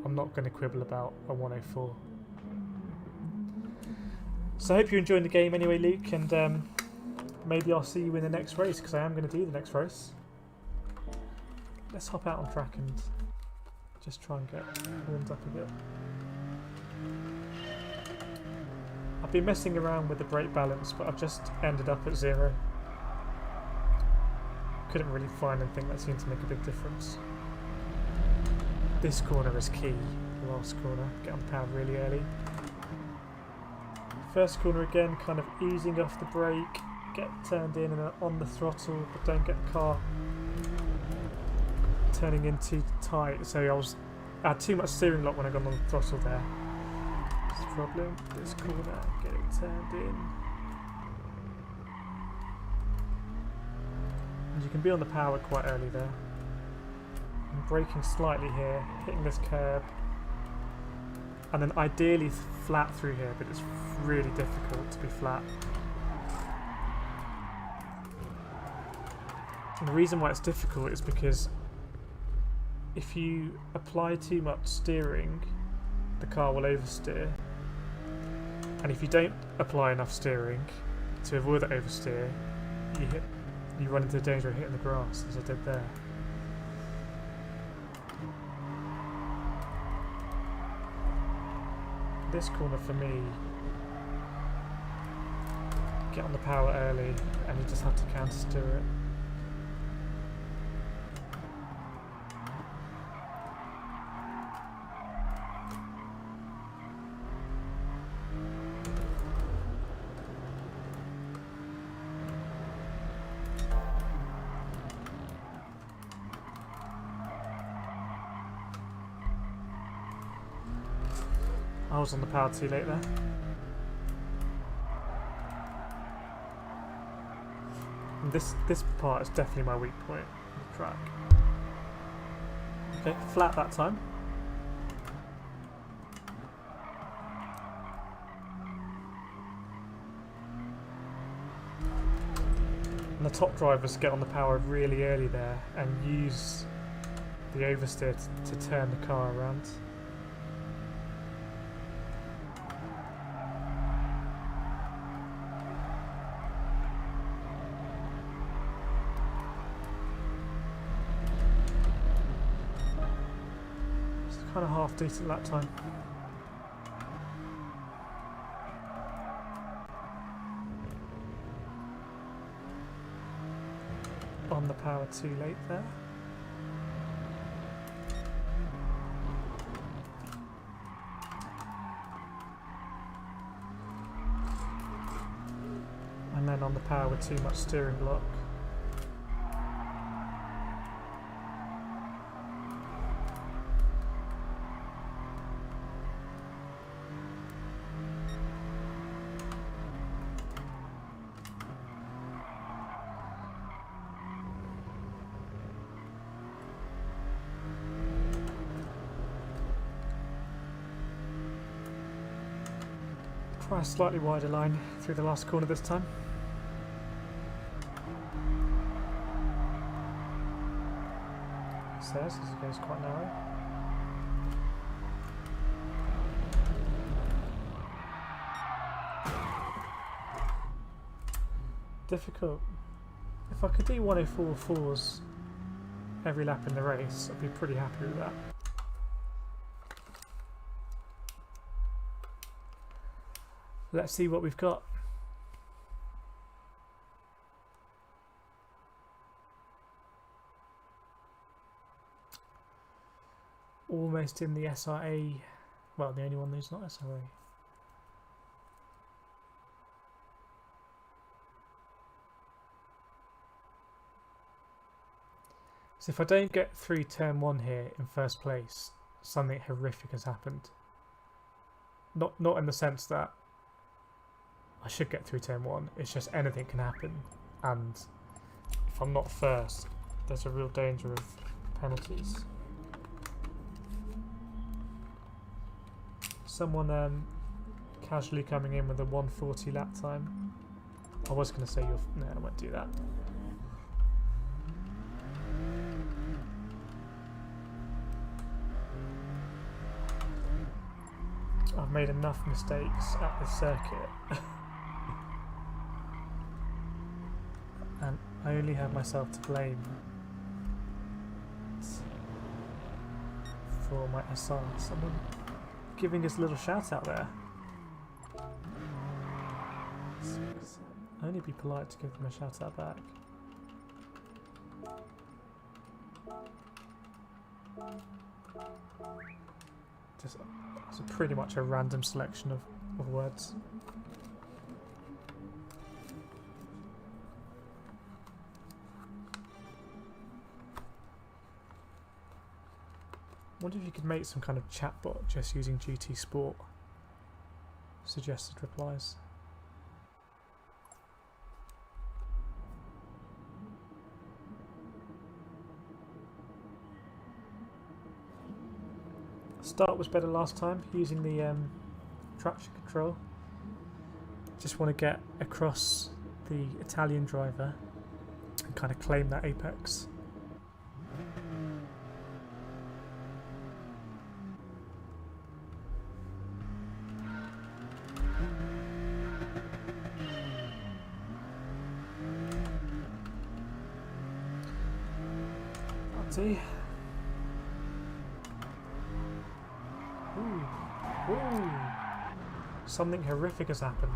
S1: I'm not going to quibble about a 104. So I hope you're enjoying the game anyway, Luke, and maybe I'll see you in the next race, because I am going to do the next race. Let's hop out on track and just try and get warmed up a bit. I've been messing around with the brake balance, but I've just ended up at 0. Couldn't really find anything that seemed to make a big difference. This corner is key, the last corner. Get on power really early. First corner again, kind of easing off the brake, get turned in and on the throttle, but don't get the car turning in too tight. So I had too much steering lock when I got on the throttle there. That's the problem. This corner, getting turned in. And you can be on the power quite early there. I'm braking slightly here, hitting this curb. And then ideally flat through here, but it's really difficult to be flat. And the reason why it's difficult is because if you apply too much steering, the car will oversteer. And if you don't apply enough steering to avoid that oversteer, you run into the danger of hitting the grass, as I did there. This corner for me, get on the power early and you just have to counter steer it. I was on the power too late there. And this part is definitely my weak point on the track. Okay, flat that time. And the top drivers get on the power really early there and use the oversteer to turn the car around. Kind of half decent lap time. On the power too late there. And then on the power with too much steering block. Try a slightly wider line through the last corner this time. Says as it goes quite narrow. Difficult. If I could do 104.4s every lap in the race, I'd be pretty happy with that. Let's see what we've got. Almost in the SRA. Well, the only one who's not SRA. So if I don't get through turn 1 here in first place, something horrific has happened. Not in the sense that I should get through turn 1, it's just anything can happen, and if I'm not first, there's a real danger of penalties. Someone casually coming in with a 1:40 lap time. I was going to say no, I won't do that. I've made enough mistakes at this circuit. And I only have myself to blame for my SR. Someone giving us a little shout out there. Only be polite to give them a shout out back. Just it's pretty much a random selection of words. I wonder if you could make some kind of chatbot just using GT Sport suggested replies. Start was better last time using the traction control. Just want to get across the Italian driver and kind of claim that apex. See. Ooh. Something horrific has happened.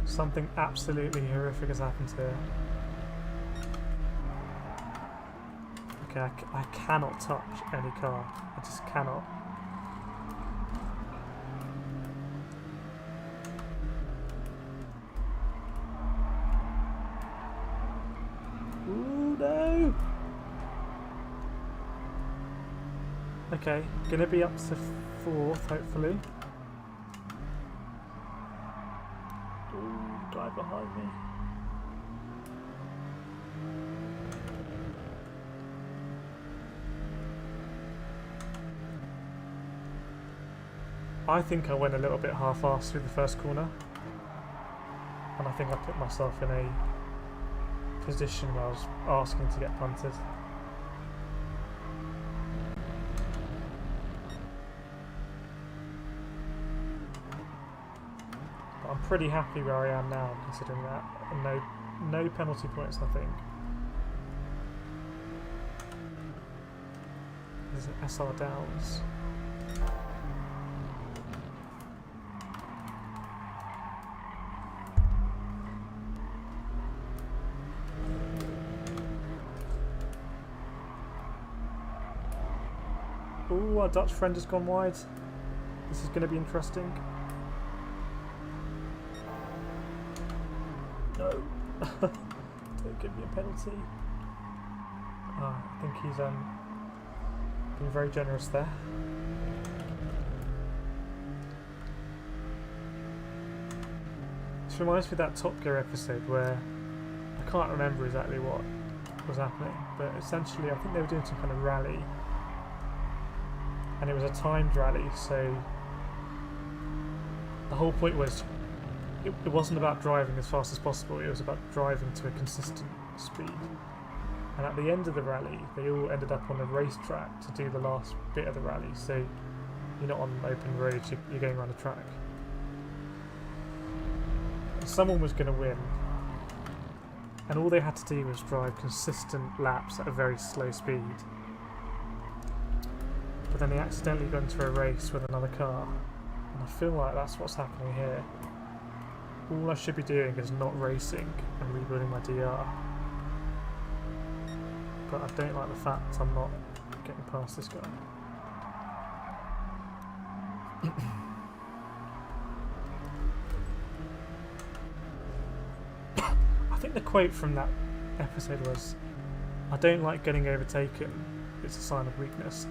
S1: Something absolutely horrific has happened here. Okay, I cannot touch any car. I just cannot. No! Okay, gonna be up to 4th, hopefully. Ooh, guy behind me. I think I went a little bit half-assed through the first corner. And I think I put myself in a position where I was asking to get punted. But I'm pretty happy where I am now, considering that. And no penalty points, I think. There's an SR Downs. Ooh, our Dutch friend has gone wide. This is going to be interesting. No. Don't give me a penalty. I think he's been very generous there. This reminds me of that Top Gear episode where I can't remember exactly what was happening, but essentially I think they were doing some kind of rally. And it was a timed rally, so the whole point was it wasn't about driving as fast as possible, it was about driving to a consistent speed. And at the end of the rally, they all ended up on a racetrack to do the last bit of the rally, so you're not on open roads, you're going around a track. And someone was going to win, and all they had to do was drive consistent laps at a very slow speed. But then they accidentally got into a race with another car, and I feel like that's what's happening here. All I should be doing is not racing and rebuilding my DR. But I don't like the fact I'm not getting past this guy. I think the quote from that episode was, "I don't like getting overtaken, it's a sign of weakness."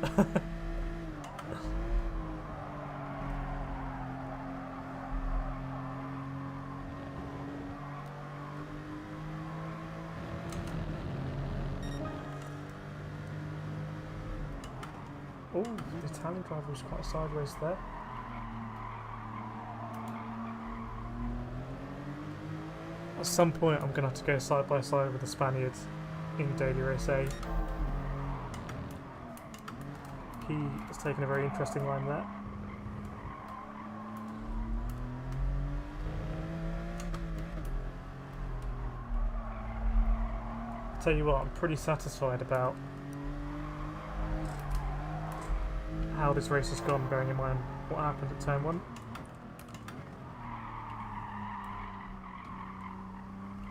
S1: Oh, the Italian driver was quite sideways there. At some point I'm going to have to go side by side with the Spaniards in Daily Race A. He has taken a very interesting line there. I'll tell you what, I'm pretty satisfied about how this race has gone, bearing in mind what happened at turn 1.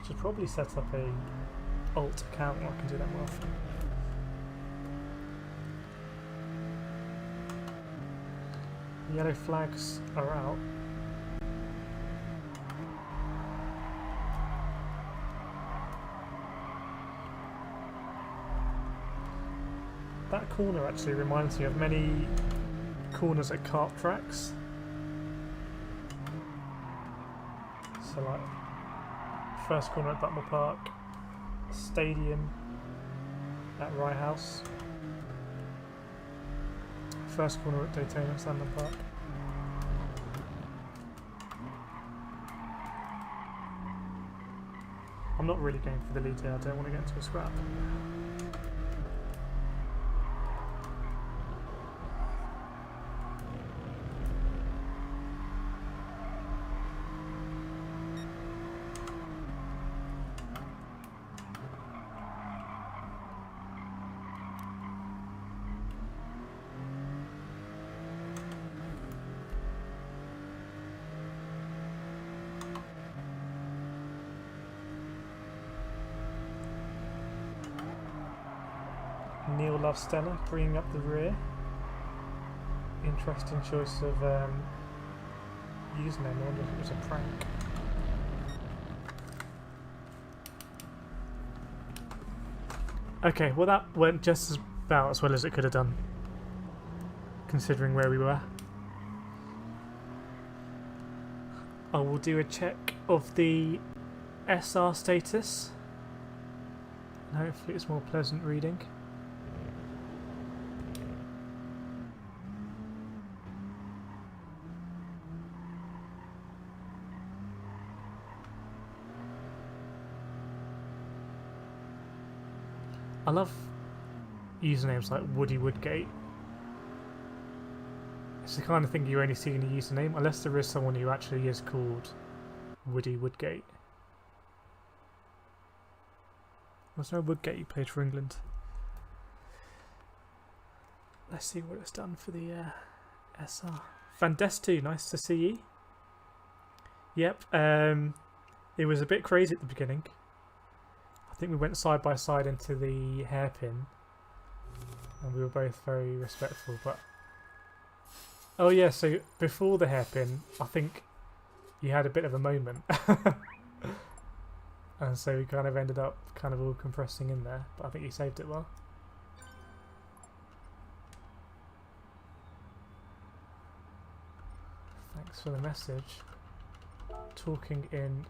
S1: Should probably set up a alt account where I can do that more often. The yellow flags are out. That corner actually reminds me of many corners at kart tracks. So like first corner at Butmore Park, stadium at Rye House, first corner at Daytona Sandon Park. I'm not really going for the lead here, I don't want to get into a scrap. Neil loves Stella, bringing up the rear. Interesting choice of username. I wonder if it was a prank. Okay, well that went just about as well as it could have done, considering where we were. I will do a check of the SR status, and hopefully it's more pleasant reading. I love usernames like Woody Woodgate. It's the kind of thing you only see in a username, unless there is someone who actually is called Woody Woodgate. Was there a Woodgate who played for England? Let's see what it's done for the SR. Vandestu, nice to see you. Yep, it was a bit crazy at the beginning. I think we went side by side into the hairpin, and we were both very respectful. But oh yeah, so before the hairpin, I think you had a bit of a moment, and so we kind of ended up kind of all compressing in there. But I think you saved it well. Thanks for the message. Talking in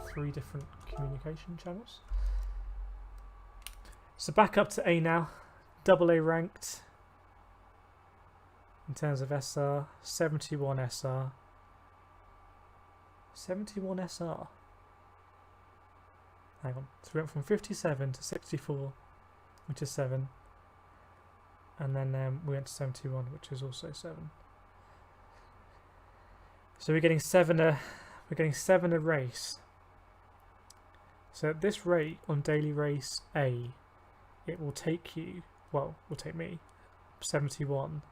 S1: 3 different communication channels. So back up to A now, double A ranked in terms of SR, 71 SR. 71 SR. Hang on, so we went from 57 to 64, which is 7, and then we went to 71, which is also 7. So we're getting 7 we're getting 7 a race. So at this rate on daily race A, it will take you, well, will take me 71.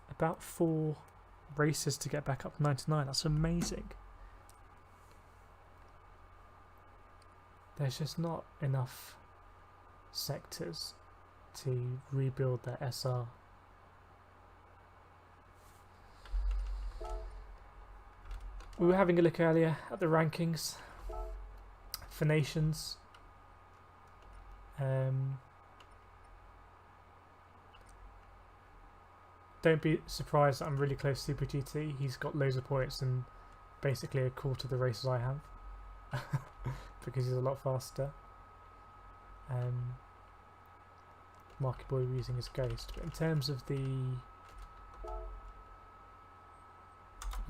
S1: About 4 races to get back up to 99. That's amazing. There's just not enough sectors to rebuild that SR. We were having a look earlier at the rankings for nations. Don't be surprised that I'm really close to Super GT. He's got loads of points and basically a quarter of the races I have because he's a lot faster. Marky Boy using his Ghost. But in terms of the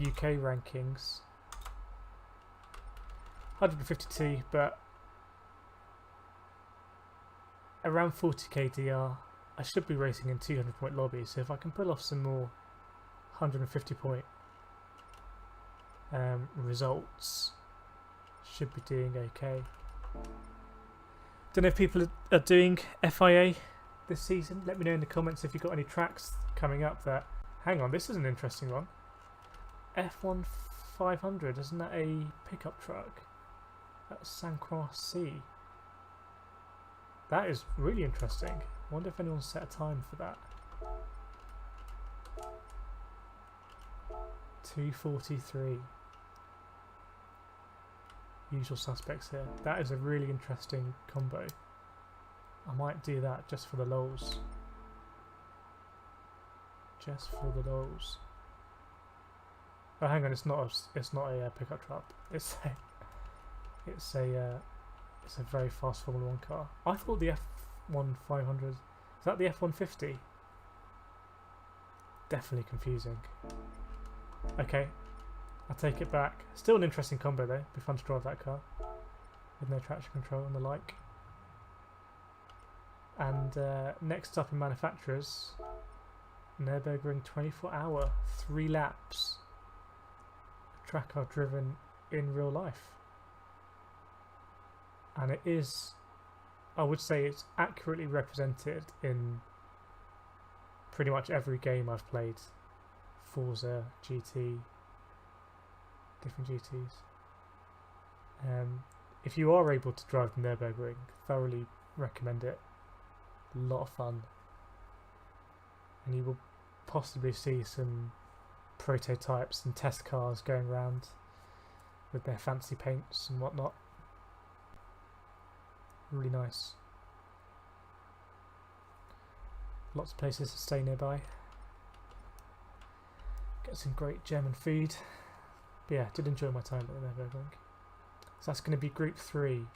S1: UK rankings, 152, but around 40k DR. I should be racing in 200 point lobbies, so if I can pull off some more 150 point results, should be doing okay. Don't know if people are doing FIA this season. Let me know in the comments if you've got any tracks coming up that... Hang on, this is an interesting one. F1 500, isn't that a pickup truck? That's San Croix C. That is really interesting. I wonder if anyone's set a time for that. 2:43. Usual suspects here. That is a really interesting combo. I might do that just for the lols. Just for the lols. Oh, hang on! It's not a pickup truck. It's a very fast Formula 1 car. I thought the F1 500... Is that the F150? Definitely confusing. Okay, I'll take it back. Still an interesting combo though. Be fun to drive that car with no traction control and the like. And next up in manufacturers, Nürburgring 24-hour, 3 laps. A track I've driven in real life. And it is, I would say it's accurately represented in pretty much every game I've played. Forza, GT, different GTs. If you are able to drive the Nürburgring, thoroughly recommend it. A lot of fun. And you will possibly see some prototypes and test cars going around with their fancy paints and whatnot. Really nice. Lots of places to stay nearby. Get some great German food. But yeah, did enjoy my time at the Nürburgring. So that's going to be Group 3.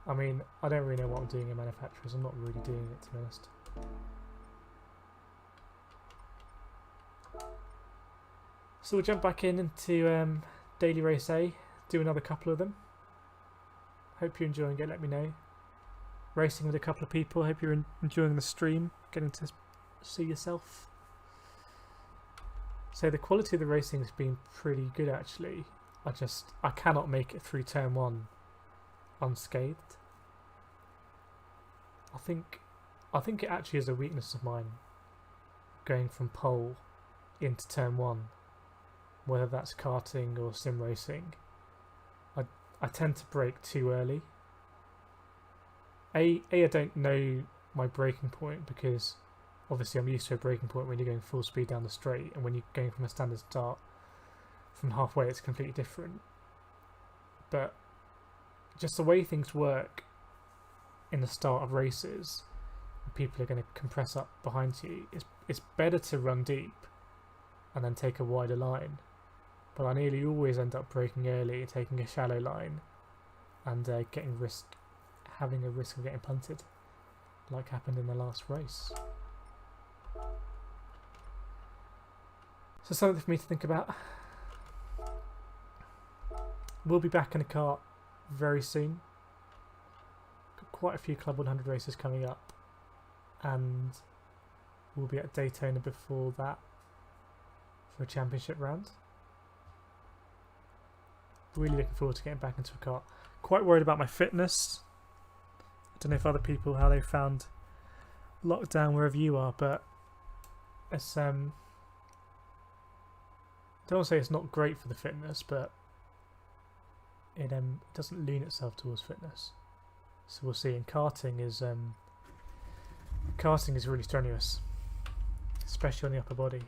S1: I mean, I don't really know what I'm doing in manufacturers. I'm not really doing it, to be honest. So we'll jump back into Daily Race A. Do another couple of them. Hope you're enjoying it, let me know. Racing with a couple of people, hope you're enjoying the stream, getting to see yourself. So the quality of the racing has been pretty good actually. I cannot make it through turn 1 unscathed. I think it actually is a weakness of mine, going from pole into turn 1, whether that's karting or sim racing. I tend to brake too early. I don't know my braking point because obviously I'm used to a braking point when you're going full speed down the straight, and when you're going from a standard start from halfway it's completely different. But just the way things work in the start of races, people are going to compress up behind you. It's better to run deep and then take a wider line. But I nearly always end up braking early, taking a shallow line, and having a risk of getting punted, like happened in the last race. So something for me to think about. We'll be back in a kart very soon. Got quite a few Club 100 races coming up, and we'll be at Daytona before that for a championship round. Really looking forward to getting back into a kart. Quite worried about my fitness. I don't know if other people, how they found lockdown wherever you are, but it's I don't want to say it's not great for the fitness, but it doesn't lean itself towards fitness. So we'll see. And karting is really strenuous, especially on the upper body.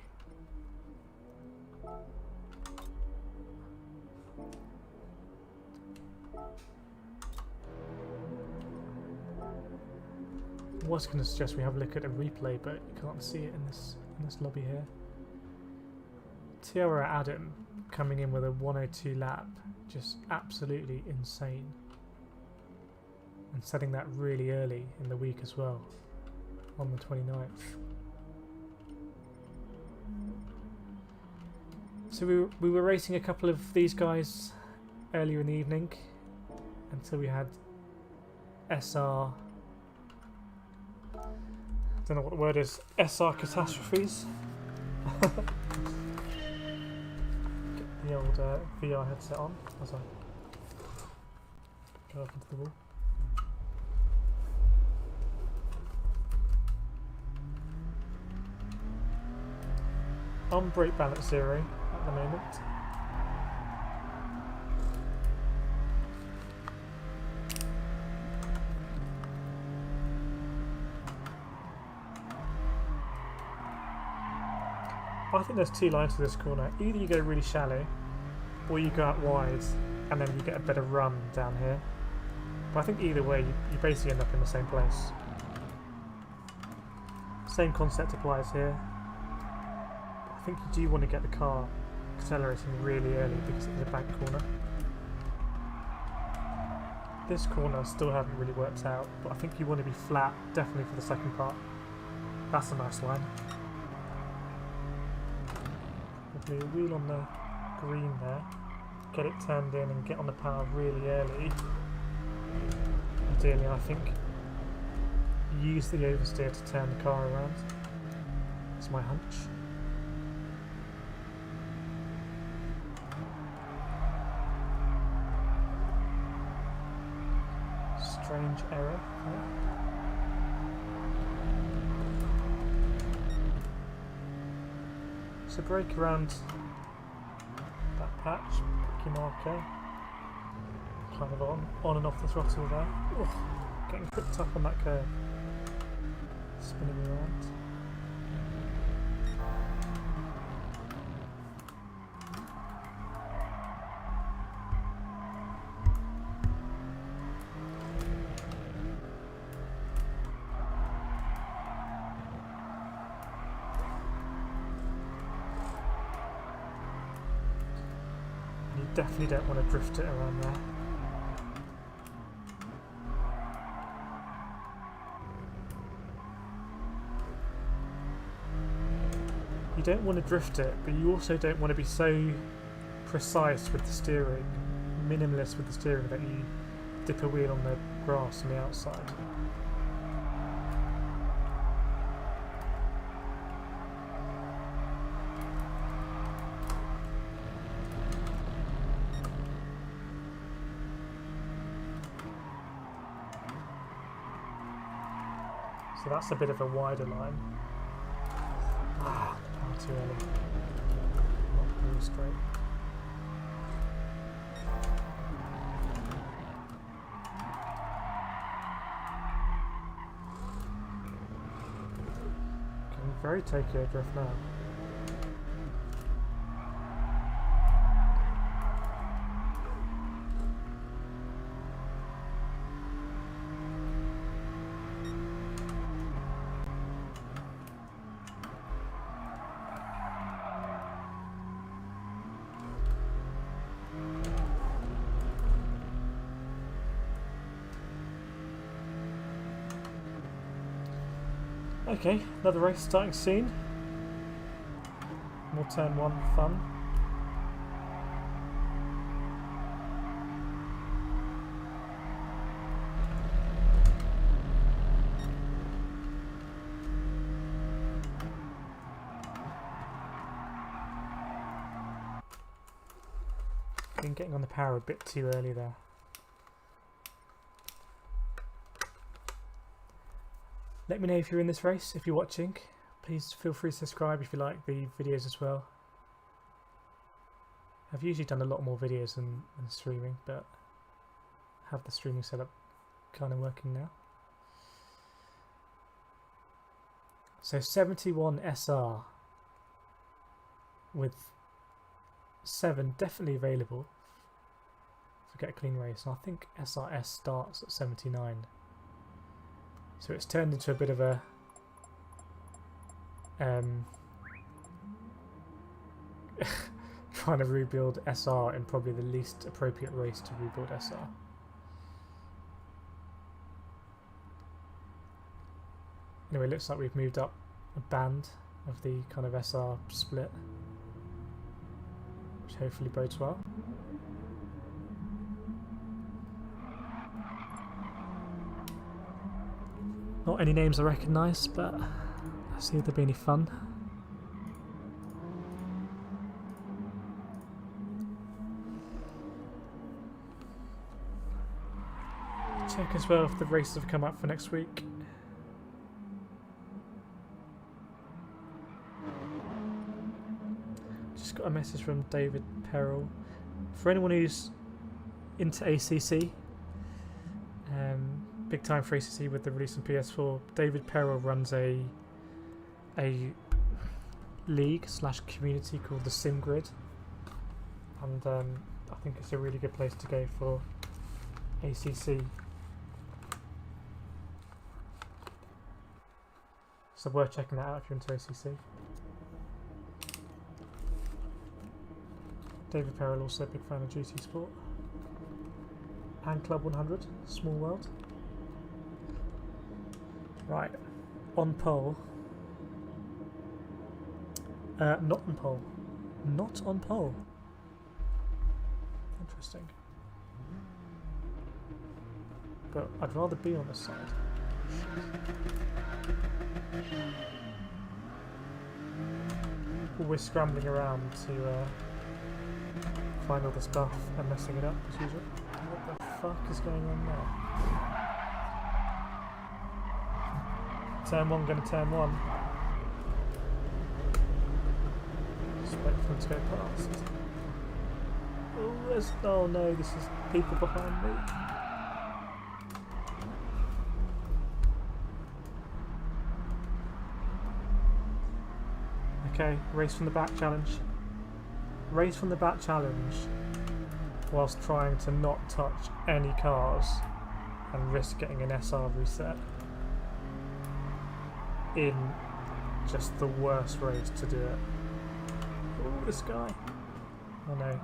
S1: I was going to suggest we have a look at a replay, but you can't see it in this lobby here. Tiara Adam coming in with a 102 lap, just absolutely insane, and setting that really early in the week as well, on the 29th. So we were racing a couple of these guys earlier in the evening until we had SR. I don't know what the word is. SR catastrophes. Get the old VR headset on as I go up into the wall. On brake balance 0 at the moment. I think there's two lines to this corner. Either you go really shallow, or you go out wide, and then you get a better run down here. But I think either way, you basically end up in the same place. Same concept applies here. I think you do want to get the car accelerating really early because it's a bank corner. This corner still hasn't really worked out, but I think you want to be flat, definitely for the second part. That's a nice line. We'll do a wheel on the green there, get it turned in and get on the power really early. Ideally, I think use the oversteer to turn the car around. That's my hunch. Strange error there. So brake around that patch, pick your marker, kind of on and off the throttle there. Oof, getting tripped up on that curve, spinning around. Definitely don't want to drift it around there. You don't want to drift it, but you also don't want to be so precise with the steering, minimalist with the steering, that you dip a wheel on the grass on the outside. So that's a bit of a wider line. Ah, too early. Not really straight. Getting very Tokyo drift now. Okay, another race starting soon. More turn 1 fun. Been getting on the power a bit too early there. Let me know if you're in this race, if you're watching. Please feel free to subscribe if you like the videos as well. I've usually done a lot more videos than streaming, but have the streaming setup kind of working now. So 71 SR with 7 definitely available to get a clean race, and I think SRS starts at 79. So it's turned into a bit of a trying to rebuild SR in probably the least appropriate race to rebuild SR. Anyway, it looks like we've moved up a band of the kind of SR split, which hopefully bodes well. Not any names I recognise, but let's see if there'll be any fun. Check as well if the races have come up for next week. Just got a message from David Perrell. For anyone who's into ACC, big time for ACC with the release on PS4, David Perrell runs a league / community called the Sim Grid, and I think it's a really good place to go for ACC. So worth checking that out if you're into ACC. David Perrell, also a big fan of GT Sport. And Club 100, Small World. Right, on pole. Not on pole. Not on pole. Interesting. But I'd rather be on this side. Always scrambling around to find all the stuff and messing it up as usual. What the fuck is going on there? Turn 1 going to turn 1. Just wait for them to go past. Oh no, this is people behind me. Okay, race from the back challenge. Race from the back challenge whilst trying to not touch any cars and risk getting an SR reset in just the worst race to do it. Oh, this guy. Oh no.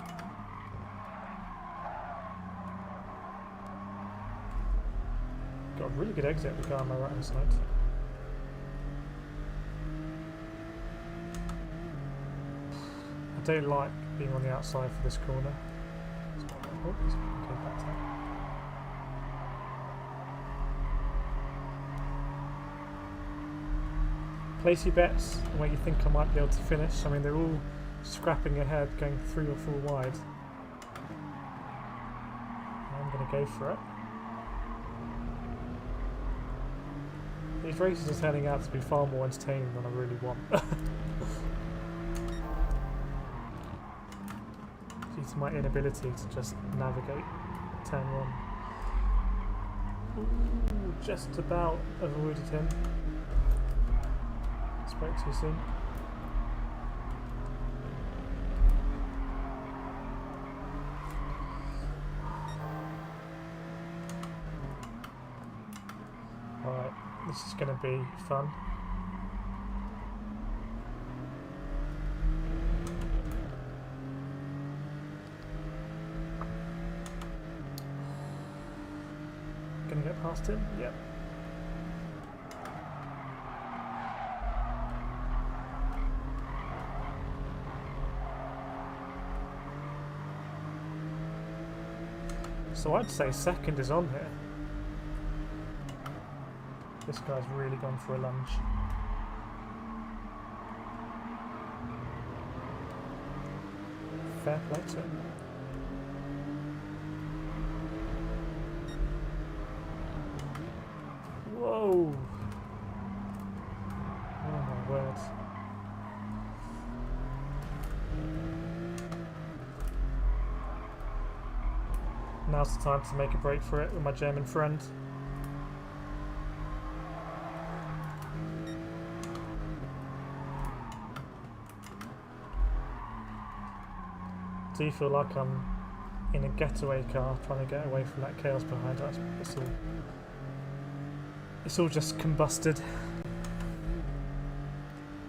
S1: Got a really good exit with the car on my right hand side. I don't like being on the outside for this corner. Oh, he's okay, back there. Place your bets on where you think I might be able to finish. I mean, they're all scrapping ahead, going 3 or 4 wide. I'm going to go for it. These races are turning out to be far more entertaining than I really want. Due to my inability to just navigate turn 1. Ooh, just about avoided him. Spoke too soon. Alright, this is going to be fun. Gonna get past him? Yep. So I'd say second is on here. This guy's really gone for a lunge. Fair play to him. now's the time to make a break for it with my German friend. I do feel like I'm in a getaway car trying to get away from that chaos behind us. It's all just combusted.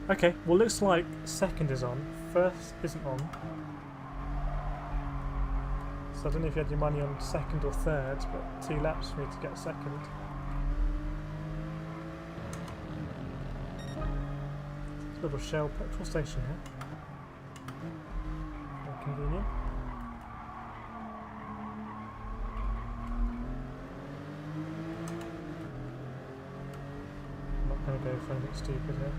S1: Okay, well looks like second is on, first isn't on. So I don't know if you had your money on second or third, but 2 laps for me to get second. There's a little Shell petrol station here. Very convenient. I'm not going to go for anything stupid here.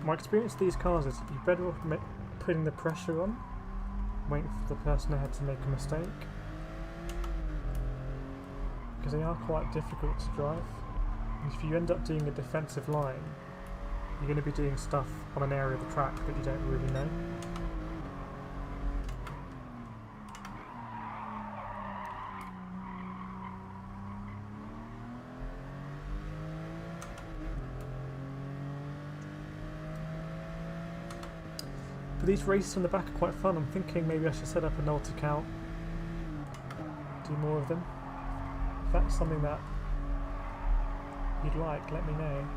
S1: My experience with these cars is you're better off putting the pressure on, waiting for the person ahead to make a mistake, because they are quite difficult to drive. And if you end up doing a defensive line, you're going to be doing stuff on an area of the track that you don't really know. But these races on the back are quite fun. I'm thinking maybe I should set up an alt account, do more of them. If that's something that you'd like, let me know.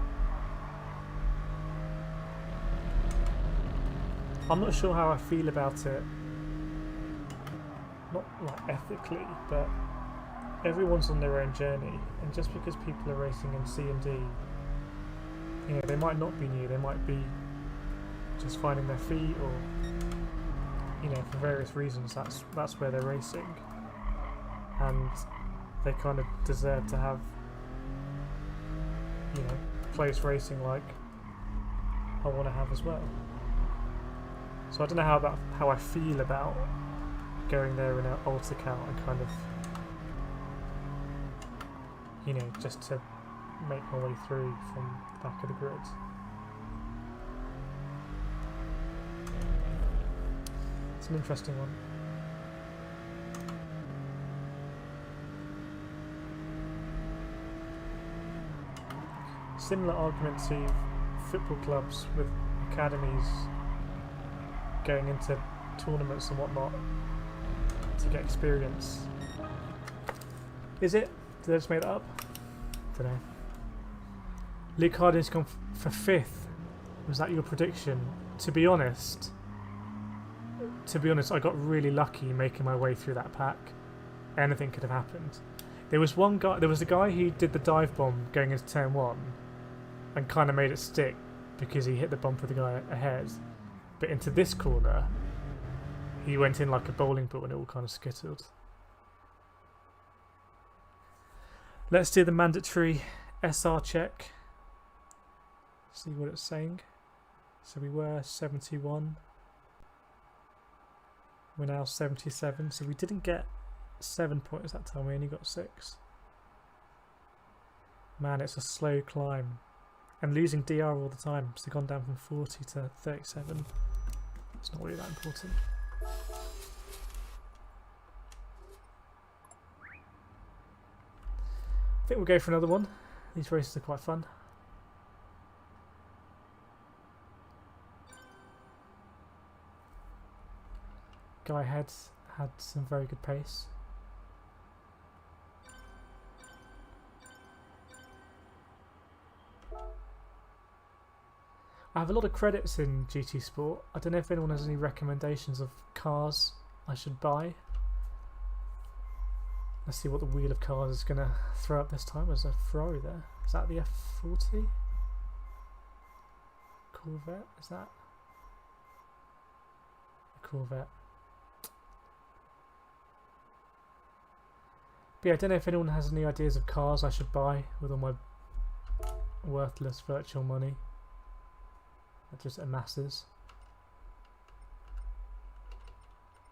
S1: I'm not sure how I feel about it, not like ethically, but everyone's on their own journey, and just because people are racing in C and D, you know, they might not be new, they might be just finding their feet, or you know, for various reasons that's where they're racing, and they kind of deserve to have, you know, close racing like I want to have as well. So I don't know how I feel about going there in an alt account and kind of, you know, just to make my way through from the back of the grid. It's an interesting one. Similar argument to football clubs with academies going into tournaments and whatnot to get experience. Is it? Did I just make that up? I don't know. Luke Harding's gone for 5th. Was that your prediction? To be honest, I got really lucky making my way through that pack. Anything could have happened. There was a guy who did the dive bomb going into turn 1 and kind of made it stick because he hit the bumper of the guy ahead. But into this corner, he went in like a bowling ball and it all kind of skittled. Let's do the mandatory SR check. See what it's saying. So we were 71. We're now 77. So we didn't get 7 points that time. We only got 6. Man, it's a slow climb. And losing DR all the time. So they've gone down from 40 to 37. It's not really that important. I think we'll go for another one. These races are quite fun. Guy ahead had some very good pace. I have a lot of credits in GT Sport. I don't know if anyone has any recommendations of cars I should buy. Let's see what the wheel of cars is going to throw up this time. There's a Ferrari there. Is that the F40? Corvette? Is that a Corvette? But yeah, I don't know if anyone has any ideas of cars I should buy with all my worthless virtual money that just amasses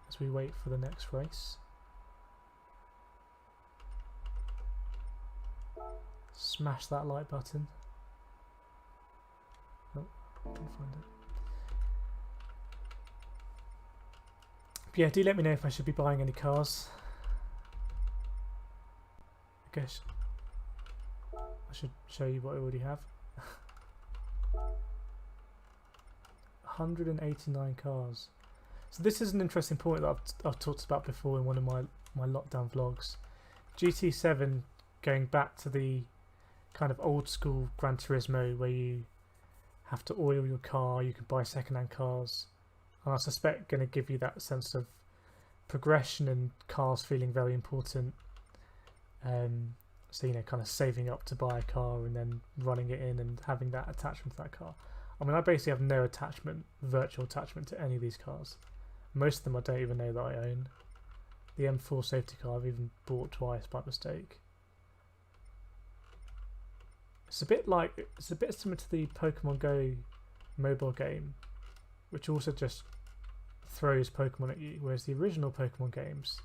S1: as we wait for the next race. Smash that like button. Oh, can't find it. Yeah, do let me know if I should be buying any cars. I guess I should show you what I already have. 189 cars. So this is an interesting point that I've talked about before in one of my lockdown vlogs. GT7 going back to the kind of old school Gran Turismo where you have to oil your car, you can buy second-hand cars, and I suspect going to give you that sense of progression and cars feeling very important. So, you know, kind of saving up to buy a car and then running it in and having that attachment to that car. I mean, I basically have no virtual attachment to any of these cars. Most of them I don't even know that I own. The M4 safety car I've even bought twice by mistake. It's a bit similar to the Pokemon Go mobile game, which also just throws Pokemon at you, whereas the original Pokemon games,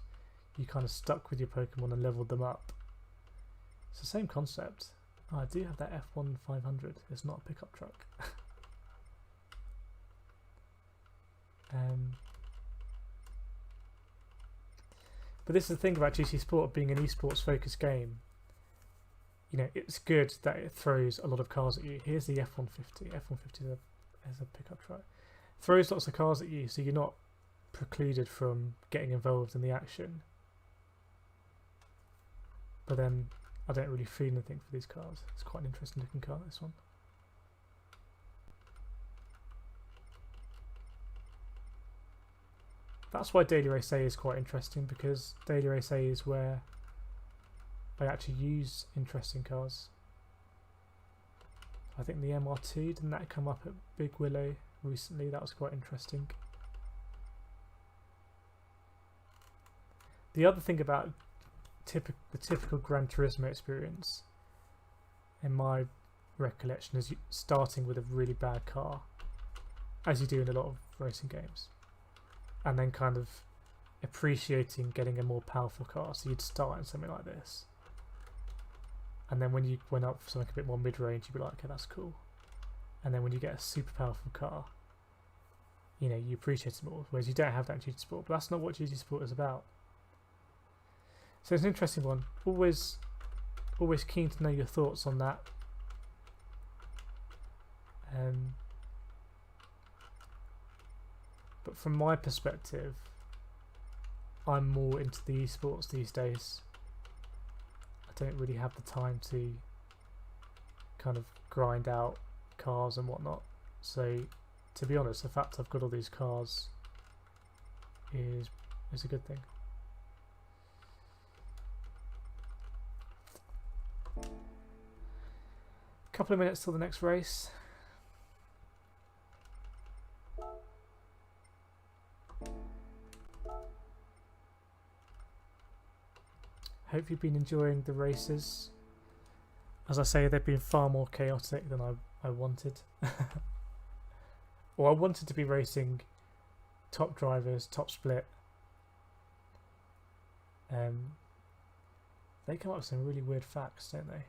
S1: you kind of stuck with your Pokemon and leveled them up. It's the same concept. Oh, I do have that F1 500. It's not a pickup truck. But this is the thing about GT Sport being an esports focused game. You know, it's good that it throws a lot of cars at you. Here's the F-150. F-150 is a pickup truck. Throws lots of cars at you, so you're not precluded from getting involved in the action. But then I don't really feel anything for these cars. It's quite an interesting looking car, this one. That's why Daily Race A is quite interesting, because Daily Race A is where I actually use interesting cars. I think the MR2, didn't that come up at Big Willow recently? That was quite interesting. The other thing about the typical Gran Turismo experience, in my recollection, is starting with a really bad car, as you do in a lot of racing games, and then kind of appreciating getting a more powerful car. So you'd start in something like this, and then when you went up for something a bit more mid-range, you'd be like, okay, that's cool. And then when you get a super powerful car, you know, you appreciate it more, whereas you don't have that in GT Sport. But that's not what GT Sport is about. So it's an interesting one. Always keen to know your thoughts on that. But from my perspective, I'm more into the esports these days. I don't really have the time to kind of grind out cars and whatnot. So, to be honest, the fact I've got all these cars is a good thing. Couple of minutes till the next race. Hope you've been enjoying the races. As I say, they've been far more chaotic than I wanted. Or I wanted to be racing top drivers, top split. They come up with some really weird facts, don't they?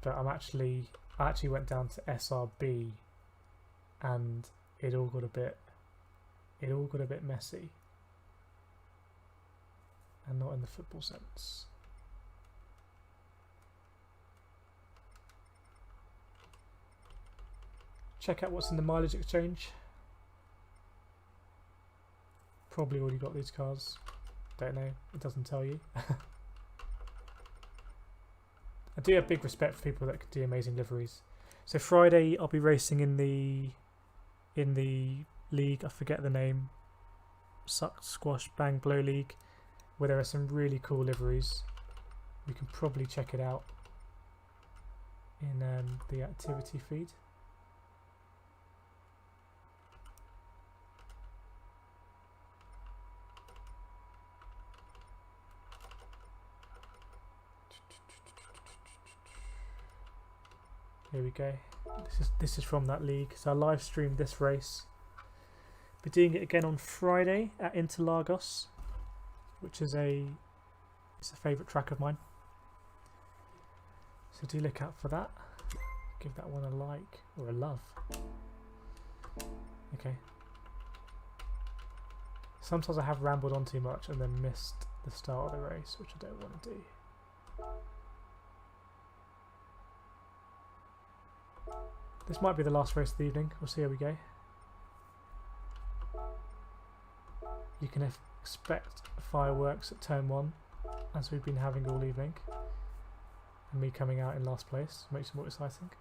S1: But I actually went down to SRB, and it all got a bit messy, and not in the football sense. Check out what's in the mileage exchange. Probably already got these cars. Don't know. It doesn't tell you. I do have big respect for people that can do amazing liveries. So Friday I'll be racing in the league, I forget the name, Suck Squash Bang Blow League, where there are some really cool liveries. You can probably check it out in the activity feed. Here we go. This is from that league. So I live streamed this race. Be doing it again on Friday at Interlagos, which is a favourite track of mine. So do look out for that. Give that one a like or a love. Okay. Sometimes I have rambled on too much and then missed the start of the race, which I don't want to do. This might be the last race of the evening. We'll see how we go. You can expect fireworks at turn 1, as we've been having all evening. And me coming out in last place makes it more exciting.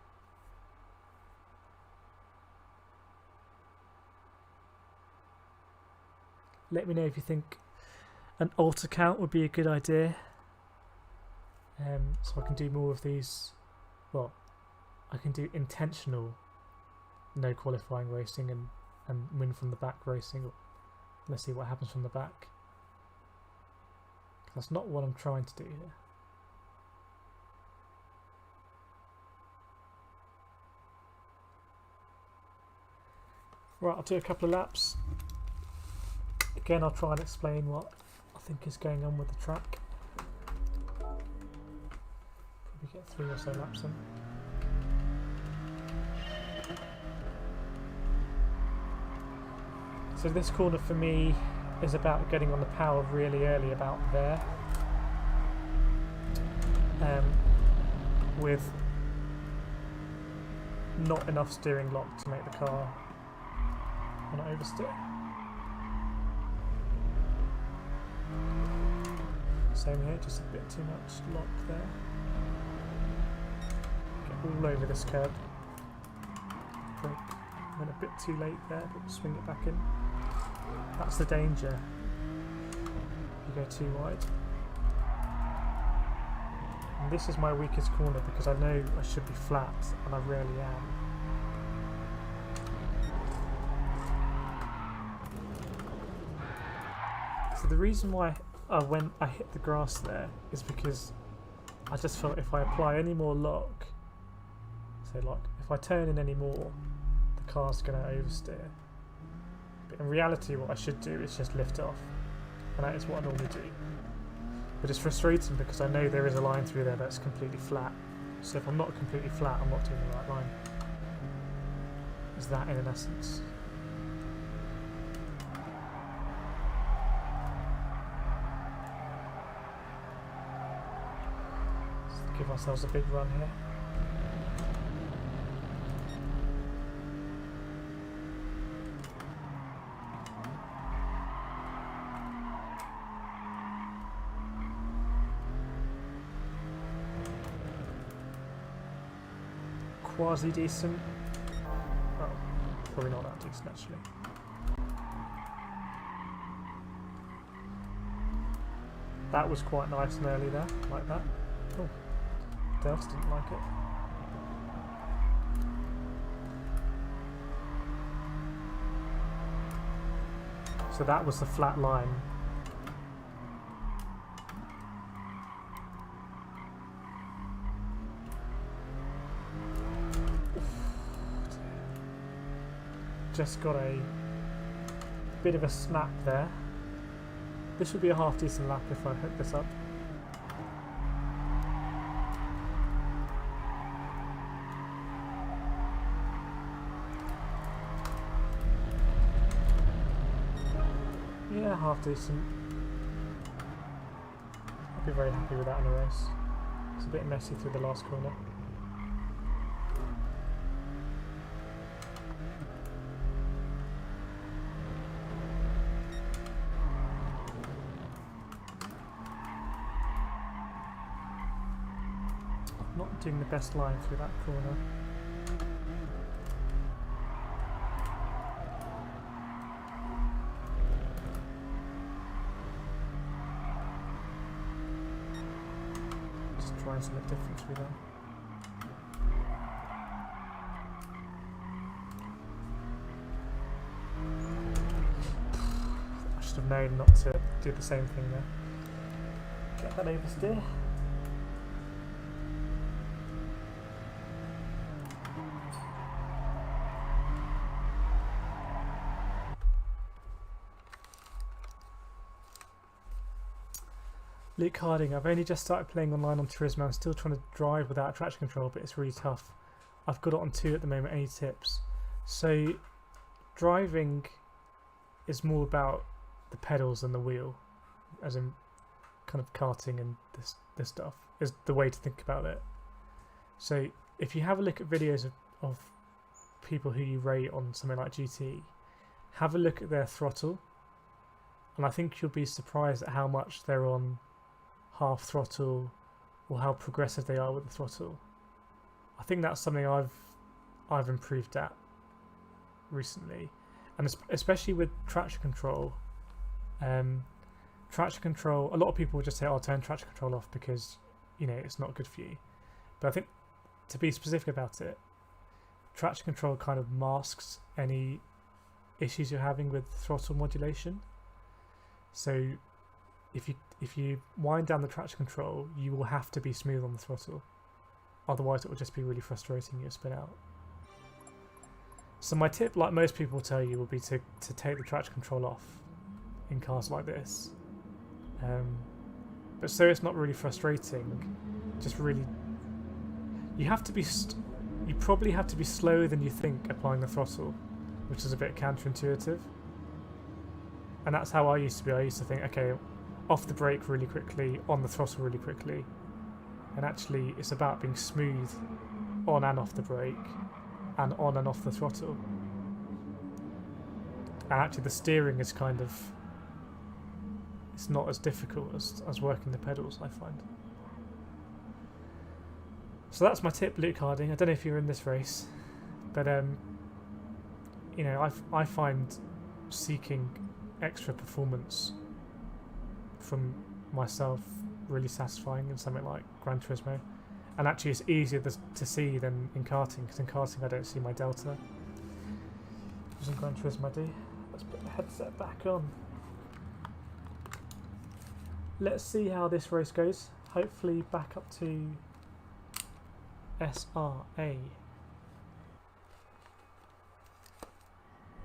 S1: Let me know if you think an alt account would be a good idea. So I can do more of these. Well, I can do intentional no qualifying racing and win from the back racing. Let's see what happens from the back. That's not what I'm trying to do here. Right, I'll do a couple of laps. Again, I'll try and explain what I think is going on with the track. Probably get 3 or so laps in. So this corner for me is about getting on the power really early, about there. With not enough steering lock to make the car want to oversteer. Same here, just a bit too much lock there. Get all over this curb. Brake. Went a bit too late there, but we'll swing it back in. That's the danger. You go too wide. And this is my weakest corner because I know I should be flat and I rarely am. So the reason why I hit the grass there is because I just felt if I apply any more lock, so like if I turn in any more, the car's going to oversteer. But in reality what I should do is just lift off, and that is what I normally do. But it's frustrating because I know there is a line through there that's completely flat. So if I'm not completely flat, I'm not doing the right line. Is that in essence? Let's give ourselves a big run here. Quasi decent. Oh, probably not that decent actually. That was quite nice and early there, like that. Oh, Delphs didn't like it. So that was the flat line. Just got a bit of a snap there. This would be a half decent lap if I hook this up. Yeah, half decent. I'd be very happy with that in a race. It's a bit messy through the last corner. Not doing the best line through that corner. Just trying something different through there. I should have known not to do the same thing there. Get that oversteer. Luke Harding, I've only just started playing online on Turismo. I'm still trying to drive without traction control, but it's really tough. I've got it on 2 at the moment. Any tips? So driving is more about the pedals and the wheel, as in kind of karting and this stuff is the way to think about it. So if you have a look at videos of people who you rate on something like GT, have a look at their throttle, and I think you'll be surprised at how much they're on half throttle or how progressive they are with the throttle. I think that's something I've improved at recently, and especially with traction control. Traction control, a lot of people will just say, "I'll turn traction control off because it's not good for you." But I think, to be specific about it, traction control kind of masks any issues you're having with throttle modulation. So if you wind down the traction control, you will have to be smooth on the throttle, otherwise it will just be really frustrating. You'll spin out. So my tip, like most people will tell you, will be to take the traction control off in cars like this. But so it's not really frustrating, just really, you probably have to be slower than you think applying the throttle, which is a bit counterintuitive. And that's how I used to be. I used to think, okay, off the brake really quickly, on the throttle really quickly. And actually it's about being smooth on and off the brake, and on and off the throttle. And actually the steering is kind of, it's not as difficult as working the pedals, I find. So that's my tip, Luke Harding. I don't know if you're in this race, but I find seeking extra performance from myself really satisfying in something like Gran Turismo, and actually it's easier to see than in karting, because in karting I don't see my delta. Using Gran Turismo I do. Let's put the headset back on. Let's see how this race goes. Hopefully back up to SRA.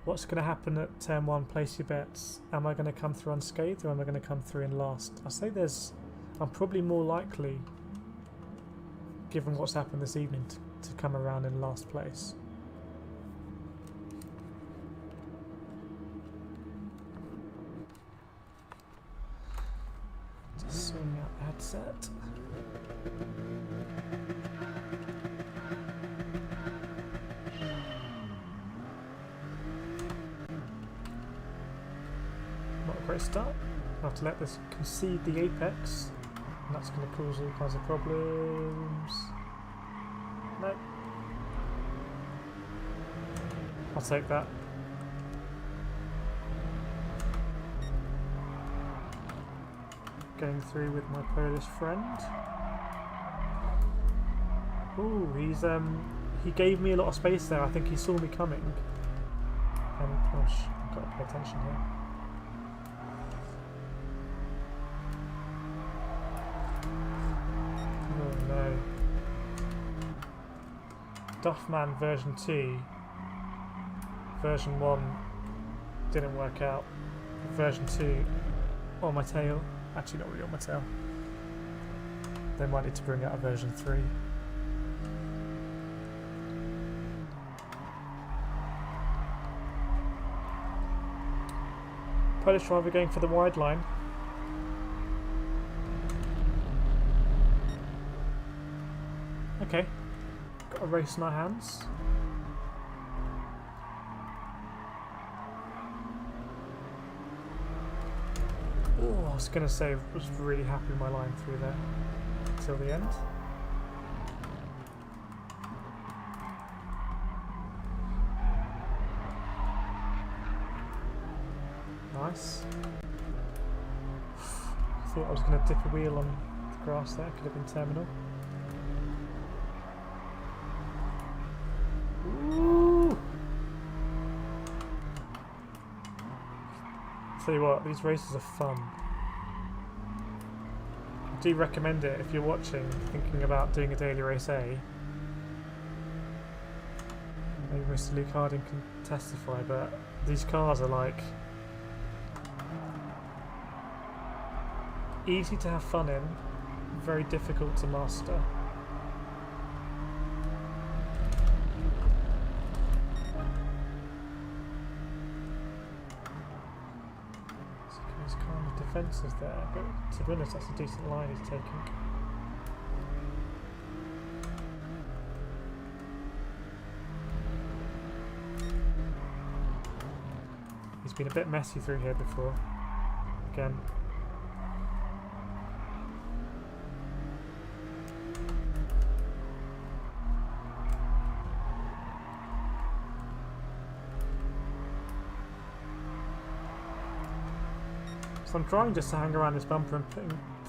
S1: What's going to happen at turn 1? Place your bets. Am I going to come through unscathed, or am I going to come through in last? I say I'm probably more likely, given what's happened this evening, to come around in last place. Just swing out the headset. Not a great start. I have to let this concede the apex, and that's going to cause all kinds of problems. No. I'll take that. Going through with my Polish friend. Ooh, he gave me a lot of space there. I think he saw me coming. And gosh, I've got to pay attention here. Oh no. Duffman version 2. Version 1 didn't work out. Version 2 on my tail. Actually not really on my tail. They might need to bring out a version 3. Polish driver going for the wide line. Okay, got a race in our hands. Oh, I was going to say, I was really happy with my line through there till the end. Nice. I thought I was going to dip a wheel on the grass there, could have been terminal. Ooh. Tell you what, these races are fun. I do recommend it if you're watching, thinking about doing a daily race A. Maybe Mr. Luke Harding can testify, but these cars are like easy to have fun in, very difficult to master. fences there, but to be honest, that's a decent line he's taking. He's been a bit messy through here before. Again. So I'm trying just to hang around this bumper and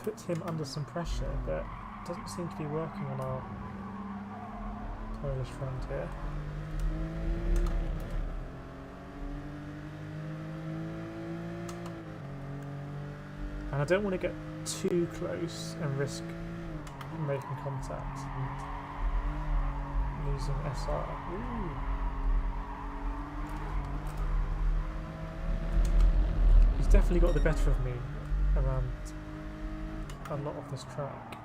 S1: put him under some pressure, but it doesn't seem to be working on our Polish friend here. And I don't want to get too close and risk making contact and losing SR. Ooh. He's definitely got the better of me around a lot of this track.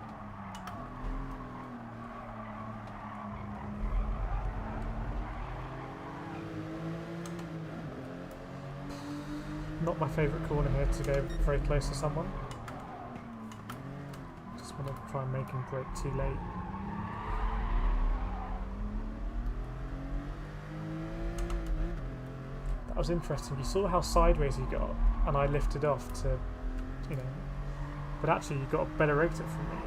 S1: Not my favourite corner here to go very close to someone. Just want to try and make him brake too late. That was interesting. You saw how sideways he got, and I lifted off to, you know, but actually you got a better exit from me.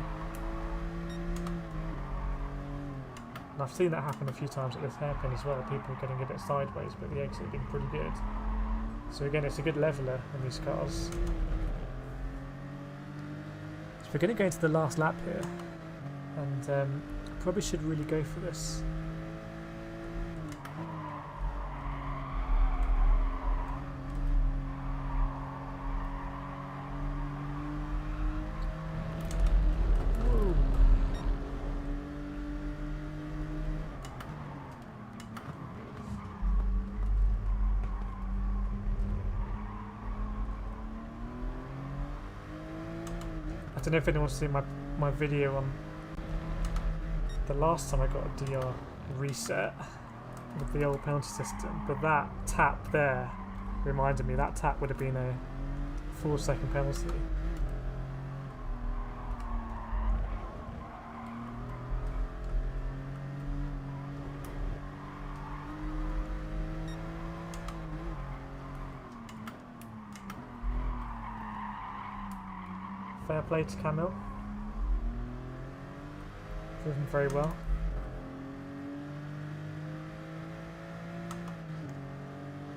S1: And I've seen that happen a few times at this hairpin as well. People getting a bit sideways, but the exit being pretty good. So again, it's a good leveller in these cars. So we're going to go into the last lap here, and probably should really go for this. I don't know if anyone's seen my video on the last time I got a DR reset with the old penalty system, but that tap there reminded me that tap would have been a 4-second penalty. Fair play to Camille. Driven very well.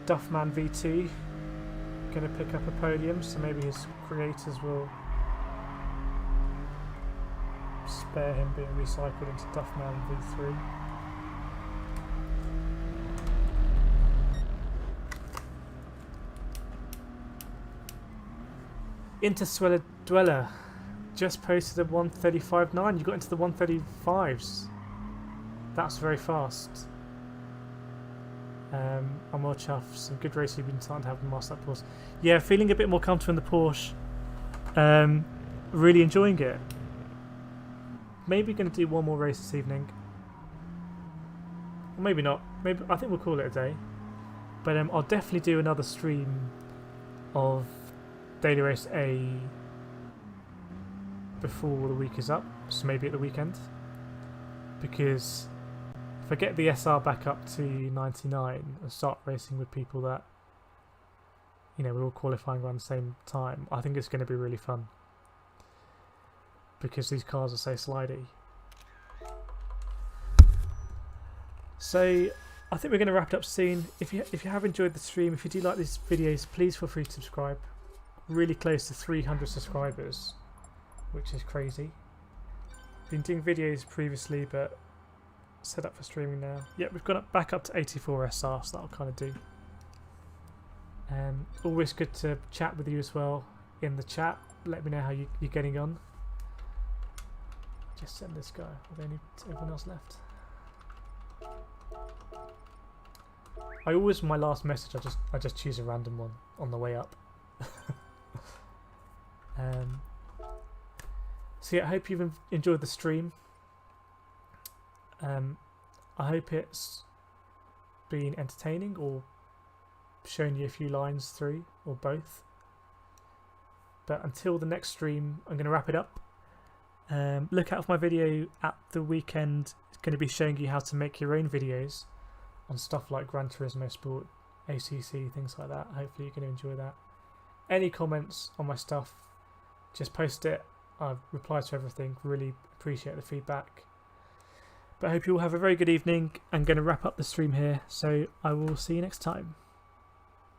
S1: Duffman V2 going to pick up a podium, so maybe his creators will spare him being recycled into Duffman V3. Interstellar Dweller just posted a 135.9. You got into the 135s. That's very fast. I'm more chuffed. Some good races you've been starting to have in Master Lap Porsche. Yeah, feeling a bit more comfortable in the Porsche. Really enjoying it. Maybe going to do one more race this evening. Or maybe not. Maybe I think we'll call it a day. But I'll definitely do another stream of Daily Race A before the week is up, so maybe at the weekend, because if I get the SR back up to 99 and start racing with people that, you know, we're all qualifying around the same time, I think it's going to be really fun, because these cars are so slidey. So I think we're going to wrap it up soon. If you have enjoyed the stream, if you do like these videos, please feel free to subscribe. Really close to 300 subscribers, which is crazy. Been doing videos previously, but set up for streaming now. Yeah, we've gone back up to 84 SR, so that'll kind of do. Always good to chat with you as well in the chat. Let me know how you're getting on. Just send this guy. Are there anyone else left? I always, my last message, I just choose a random one on the way up. So yeah, I hope you've enjoyed the stream. I hope it's been entertaining or shown you a few lines through, or both. But until the next stream, I'm going to wrap it up. Look out for my video at the weekend. It's going to be showing you how to make your own videos on stuff like Gran Turismo Sport, ACC, things like that. Hopefully you're going to enjoy that. Any comments on my stuff, just post it. I reply to everything. Really appreciate the feedback. But I hope you all have a very good evening. I'm going to wrap up the stream here, so I will see you next time.